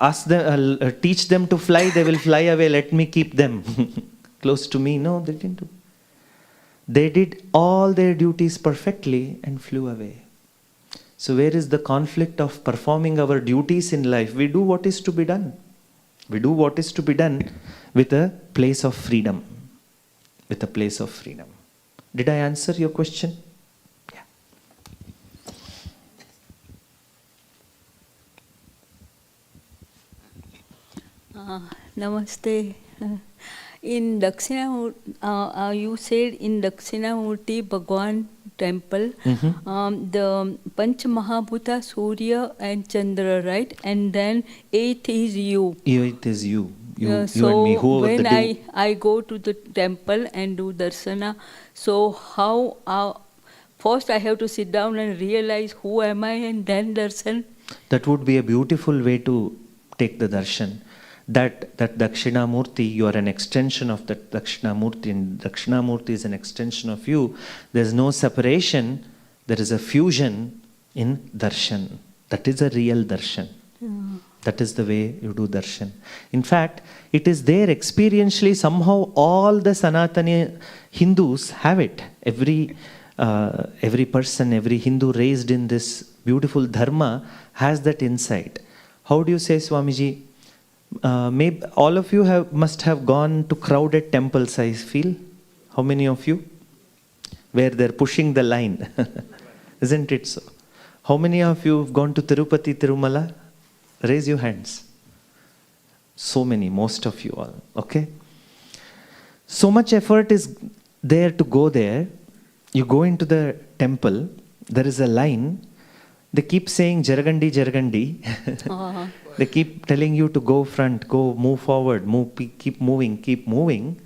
ask them, teach them to fly, they will fly away. Let me keep them close to me. No, they didn't do. They did all their duties perfectly and flew away. So where is the conflict of performing our duties in life? We do what is to be done. We do what is to be done with a place of freedom. With a place of freedom. Did I answer your question? Namaste. In Dakshinamurti, you said in Dakshinamurti, Bhagwan temple. The Panch Mahabhuta, Surya and Chandra, right? And then eighth is you. It is you. You so and me. Who when the I go to the temple and do darsana, so how first I have to sit down and realize who am I and then darshan? That would be a beautiful way to take the darshan. That Dakshinamurti, you are an extension of that Dakshinamurti, and Dakshinamurti is an extension of you. There is no separation, there is a fusion in darshan. That is a real darshan. That is the way you do darshan. In fact, it is there experientially. Somehow all the Sanatani Hindus have it. Every person, every Hindu raised in this beautiful dharma has that insight. How do you say, Swamiji? Maybe all of you must have gone to crowded temples, I feel. How many of you? Where they're pushing the line. Isn't it so? How many of you have gone to Tirupati, Tirumala? Raise your hands. So many, most of you all. Okay? So much effort is there to go there. You go into the temple, there is a line. They keep saying Jaragandi, Jaragandi. They keep telling you to go front, go, move forward, keep moving.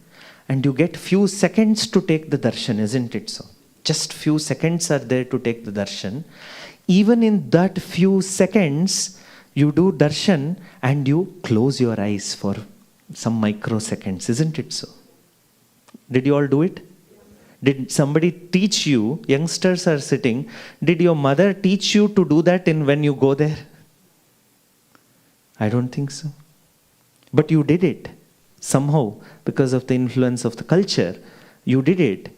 And you get few seconds to take the darshan, isn't it so? Just few seconds are there to take the darshan. Even in that few seconds, you do darshan and you close your eyes for some microseconds, isn't it so? Did you all do it? Did somebody teach you? Youngsters are sitting. Did your mother teach you to do that when you go there? I don't think so. But you did it. Somehow, because of the influence of the culture, you did it.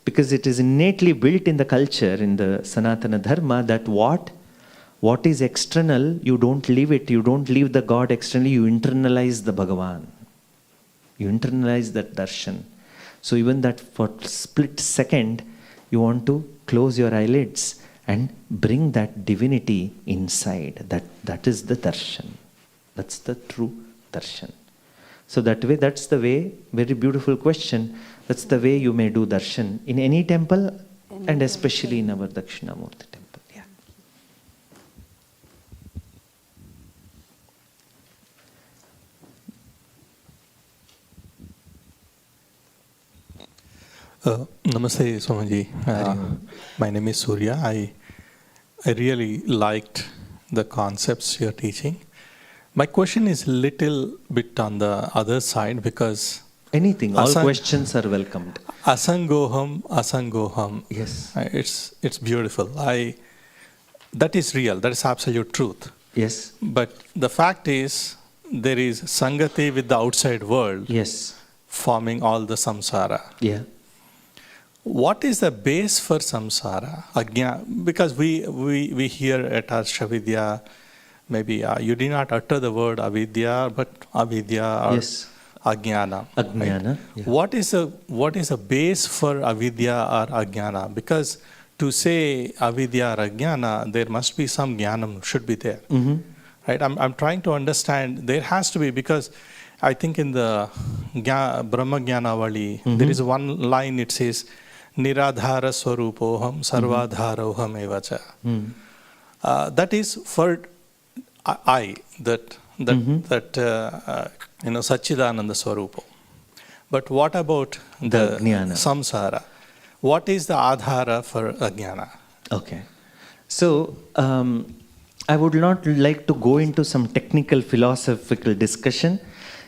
Because it is innately built in the culture, in the Sanatana Dharma, that what is external, you don't leave it. You don't leave the God externally, you internalize the Bhagavan. You internalize that darshan. So even that for split second, you want to close your eyelids and bring that divinity inside. That is the darshan. That's the true darshan. So that way, that's the way, very beautiful question, that's the way you may do darshan in any temple and especially in our Dakshinamurti temple. Yeah. Namaste, Swamiji. My name is Surya. I really liked the concepts you're teaching. My question is a little bit on the other side because... Anything, all questions are welcomed. Asangoham. Yes. It's beautiful. That is real. That is absolute truth. Yes. But the fact is, there is Sangati with the outside world. Yes. Forming all the samsara. Yeah. What is the base for samsara? Because we hear at our Shavidya, maybe you did not utter the word avidya, but avidya or yes. Ajnana. Ajnana. Right? Yeah. What is a base for avidya or ajnana? Because to say avidya or ajnana, there must be some jnanam should be there. Mm-hmm. Right? I'm trying to understand. There has to be, because I think in the Brahma Jnanavali, there is one line, it says Niradhara Swarupoham Sarvadharoham Evacha. That is for Sachidananda Swarupo. But what about the samsara? What is the adhara for ajnana? Okay. So, I would not like to go into some technical philosophical discussion.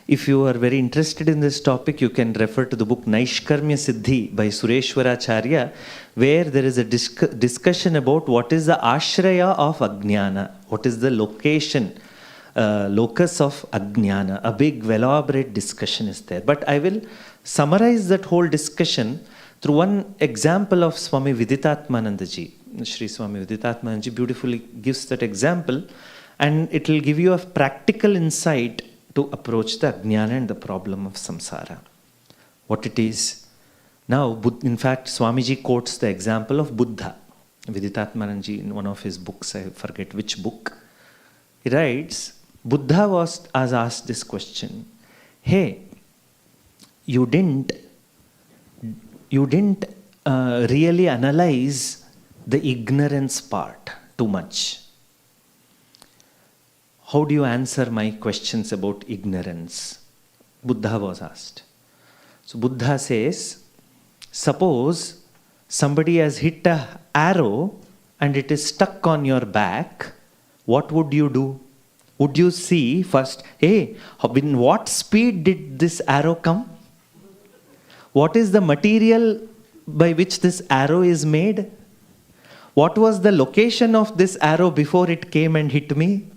If you are very interested in this topic, you can refer to the book Naishkarmya Siddhi by Sureshwaracharya, where there is a discussion about what is the ashraya of ajnana, what is the locus of ajnana. A big, elaborate discussion is there. But I will summarize that whole discussion through one example of Swami Viditatmanandaji. Sri Swami Viditatmanandaji beautifully gives that example, and it will give you a practical insight to approach the ajnana and the problem of samsara. What it is. Now, in fact, Swamiji quotes the example of Buddha. Viditatmanandaji in one of his books, I forget which book, he writes, Buddha was asked this question, hey, you didn't really analyze the ignorance part too much. How do you answer my questions about ignorance? Buddha was asked. So Buddha says, suppose somebody has hit an arrow and it is stuck on your back, what would you do? Would you see first, hey, in what speed did this arrow come? What is the material by which this arrow is made? What was the location of this arrow before it came and hit me?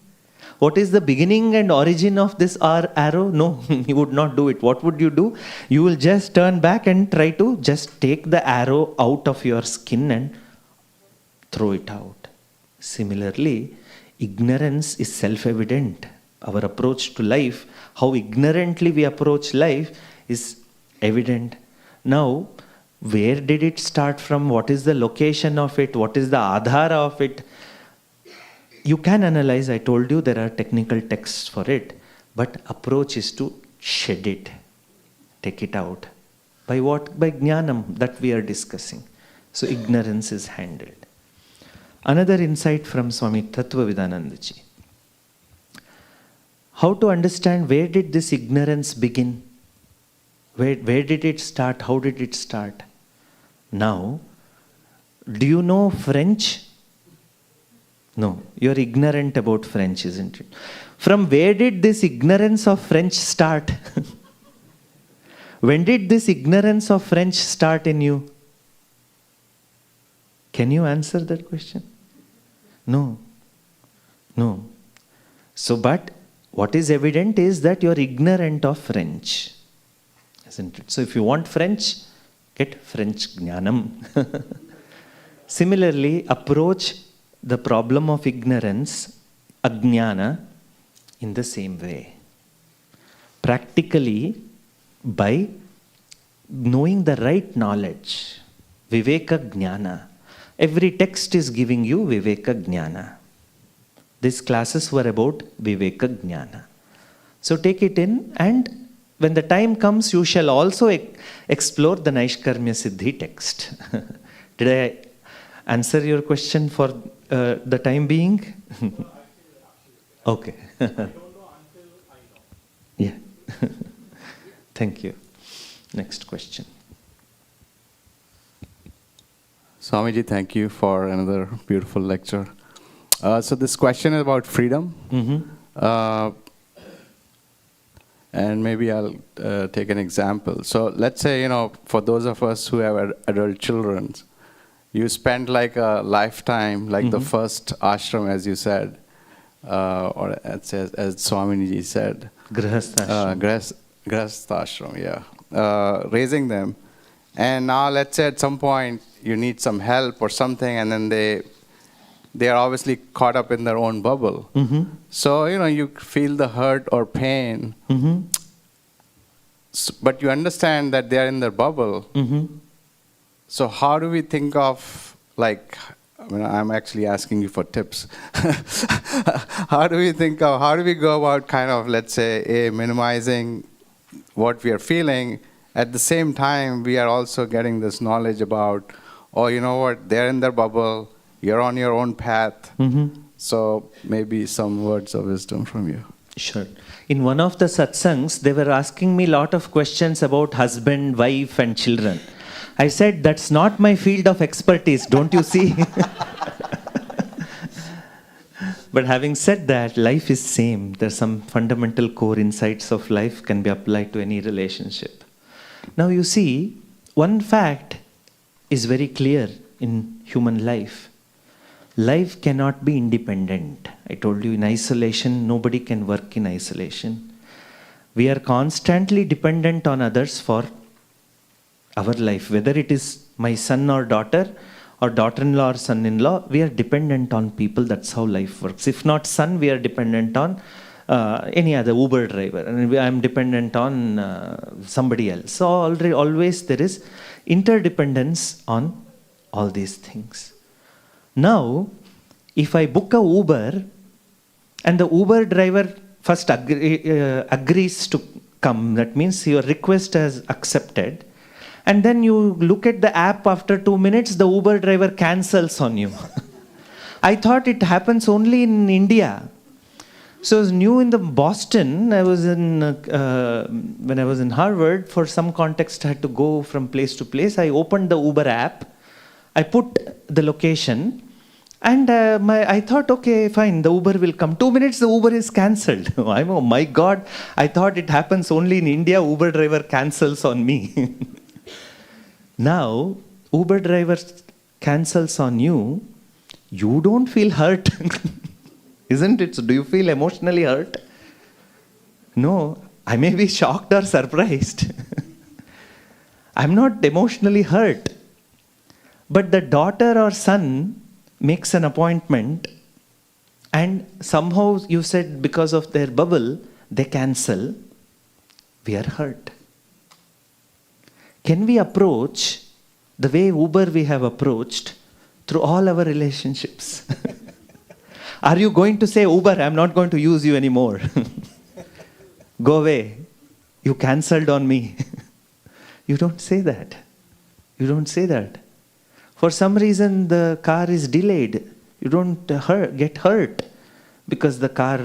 What is the beginning and origin of this arrow? No, you would not do it. What would you do? You will just turn back and try to just take the arrow out of your skin and throw it out. Similarly, ignorance is self-evident. Our approach to life, how ignorantly we approach life, is evident. Now, where did it start from? What is the location of it? What is the adhara of it? You can analyze, I told you there are technical texts for it, but approach is to shed it, take it out. By what? By jnanam that we are discussing. So ignorance is handled. Another insight from Swami Tattvavidanandaji. How to understand where did this ignorance begin? Where did it start? How did it start? Now, do you know French? No, you're ignorant about French, isn't it? From where did this ignorance of French start? When did this ignorance of French start in you? Can you answer that question? No. No. So, but what is evident is that you're ignorant of French, isn't it? So, if you want French, get French jnanam. Similarly, approach the problem of ignorance, ajnana, in the same way. Practically, by knowing the right knowledge, viveka jnana. Every text is giving you viveka jnana. These classes were about viveka jnana. So take it in, and when the time comes, you shall also explore the Naishkarmya Siddhi text. Did I answer your question for the time being? Okay. Yeah. Thank you. Next question. Swamiji, thank you for another beautiful lecture. So this question is about freedom. And maybe I'll take an example. So let's say, for those of us who have adult children, you spend like a lifetime, like the first ashram, as you said, or as Swamiji said. Grihastha ashram, yeah. Raising them. And now let's say at some point you need some help or something, and then they are obviously caught up in their own bubble. So, you feel the hurt or pain, but you understand that they are in their bubble. So how do we think of, I'm actually asking you for tips. How do we go about kind of, let's say, minimizing what we are feeling? At the same time, we are also getting this knowledge about, oh, you know what, they're in their bubble, you're on your own path. So maybe some words of wisdom from you. Sure. In one of the satsangs, they were asking me a lot of questions about husband, wife, and children. I said, that's not my field of expertise, don't you see? But having said that, life is same. There's some fundamental core insights of life can be applied to any relationship. Now you see, one fact is very clear in human life. Life cannot be independent. I told you, in isolation, nobody can work in isolation. We are constantly dependent on others for our life. Whether it is my son or daughter-in-law or son-in-law, we are dependent on people. That's how life works. If not son, we are dependent on any other Uber driver. And I am dependent on somebody else. So always there is interdependence on all these things. Now, if I book a Uber and the Uber driver first agrees to come, that means your request is accepted, And then you look at the app after 2 minutes, the Uber driver cancels on you. I thought it happens only in India. So I was new in the Boston. I was in when I was in Harvard. For some context, I had to go from place to place. I opened the Uber app. I put the location, and I thought, okay, fine, the Uber will come. 2 minutes, the Uber is cancelled. Oh my God! I thought it happens only in India. Uber driver cancels on me. Now, Uber driver cancels on you. You don't feel hurt. Isn't it? So do you feel emotionally hurt? No, I may be shocked or surprised. I'm not emotionally hurt. But the daughter or son makes an appointment, and somehow you said because of their bubble, they cancel. We are hurt. Can we approach the way Uber we have approached through all our relationships? Are you going to say, Uber, I'm not going to use you anymore? Go away. You cancelled on me. You don't say that. You don't say that. For some reason, the car is delayed. You don't get hurt because the car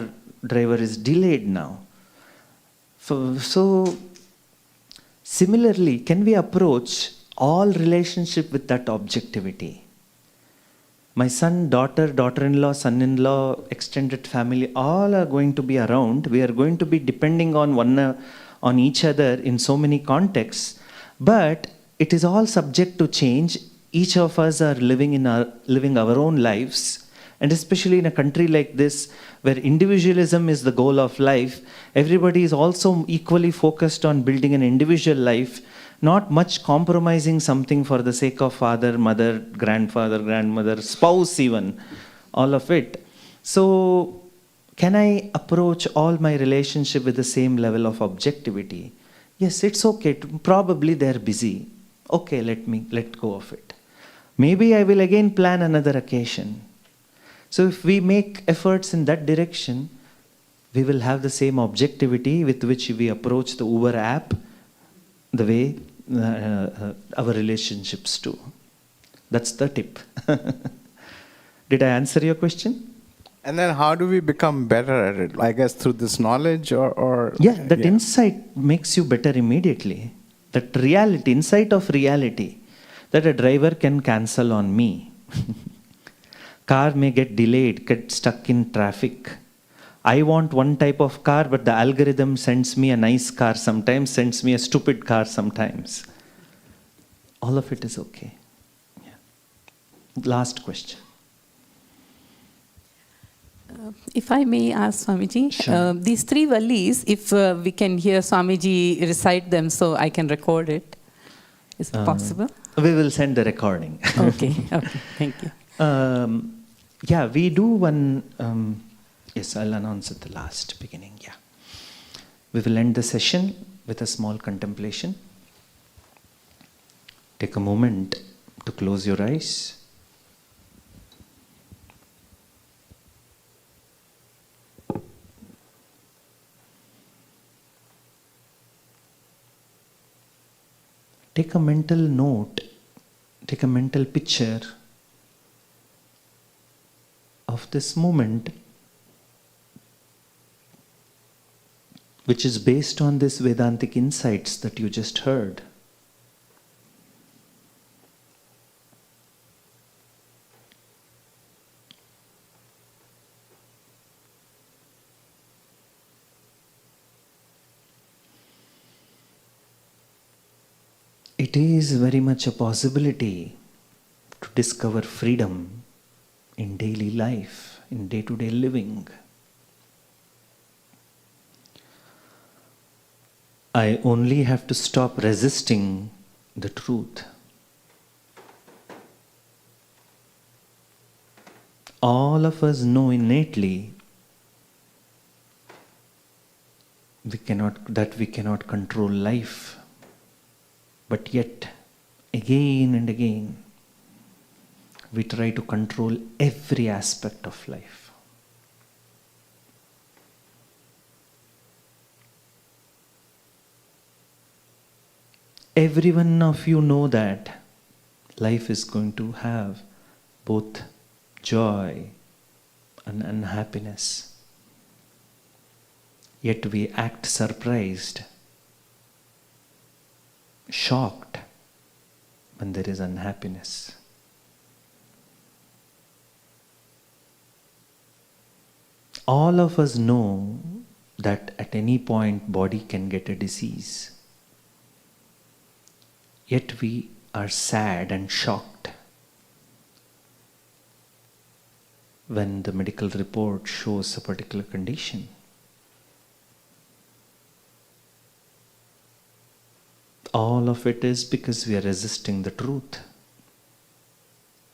driver is delayed now. So, similarly, can we approach all relationship with that objectivity? My son, daughter, daughter-in-law, son-in-law, extended family, all are going to be around. We are going to be depending on each other in so many contexts. But it is all subject to change. Each of us are living our own lives. And especially in a country like this, where individualism is the goal of life, everybody is also equally focused on building an individual life, not much compromising something for the sake of father, mother, grandfather, grandmother, spouse even, all of it. So, can I approach all my relationship with the same level of objectivity? Yes, it's okay. Probably they're busy. Okay, let go of it. Maybe I will again plan another occasion. So if we make efforts in that direction, we will have the same objectivity with which we approach the Uber app, the way our relationships too. That's the tip. Did I answer your question? And then how do we become better at it? I guess through this knowledge or Yeah, that insight makes you better immediately. That reality, insight of reality, that a driver can cancel on me. Car may get delayed, get stuck in traffic. I want one type of car, but the algorithm sends me a nice car sometimes, sends me a stupid car sometimes. All of it is okay. Yeah. Last question. If I may ask Swamiji, Sure. these three vallis, if we can hear Swamiji recite them so I can record it, is it possible? We will send the recording. Okay, thank you. Yeah, we do one... yes, I'll announce at the last beginning, yeah. We will end the session with a small contemplation. Take a moment to close your eyes. Take a mental note, take a mental picture of this moment, which is based on these Vedantic insights that you just heard. It is very much a possibility to discover freedom in daily life, in day-to-day living. I only have to stop resisting the truth. All of us know innately we cannot control life. But yet, again and again, we try to control every aspect of life. Every one of you know that life is going to have both joy and unhappiness. Yet we act surprised, shocked when there is unhappiness. All of us know that at any point body can get a disease. Yet we are sad and shocked when the medical report shows a particular condition. All of it is because we are resisting the truth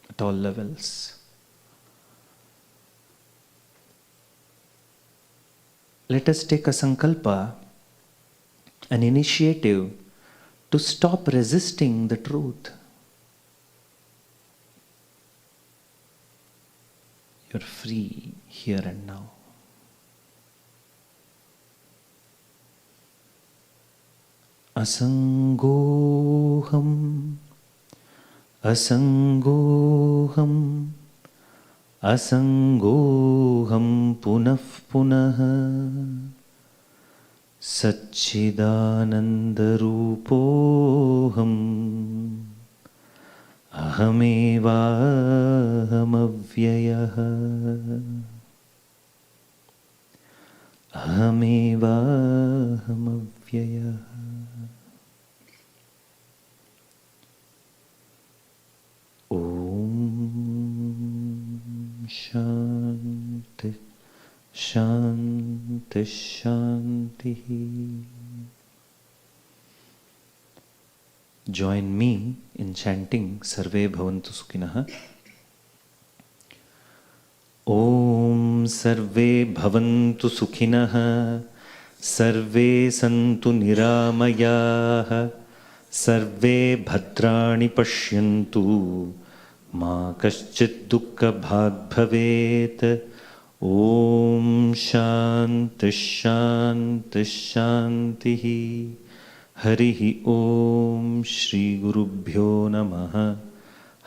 at all levels. Let us take a sankalpa, an initiative to stop resisting the truth. You're free here and now. Asangoham, asangoham, asangoham punah punah. Sachidananda rupoham ahamevahamavyayah. Ahamevahamavyayah. Om Shanti Shanti Shanti. Join me in chanting Sarve Bhavantu Sukhinah. Om Sarve Bhavantu Sukhinah, Sarve Santu Niramayah, Sarve Bhadrani Pashyantu, Ma Kaschit Dukkha Bhag Bhavet. Om Shanti Shanti Shanti. Harihi Om Shri Gurubhyo Namaha.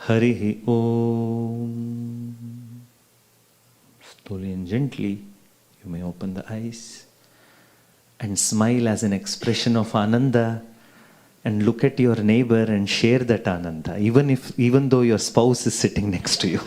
Harihi Om. Slowly and gently, you may open the eyes and smile as an expression of Ananda, and look at your neighbor and share that Ananda, even though your spouse is sitting next to you.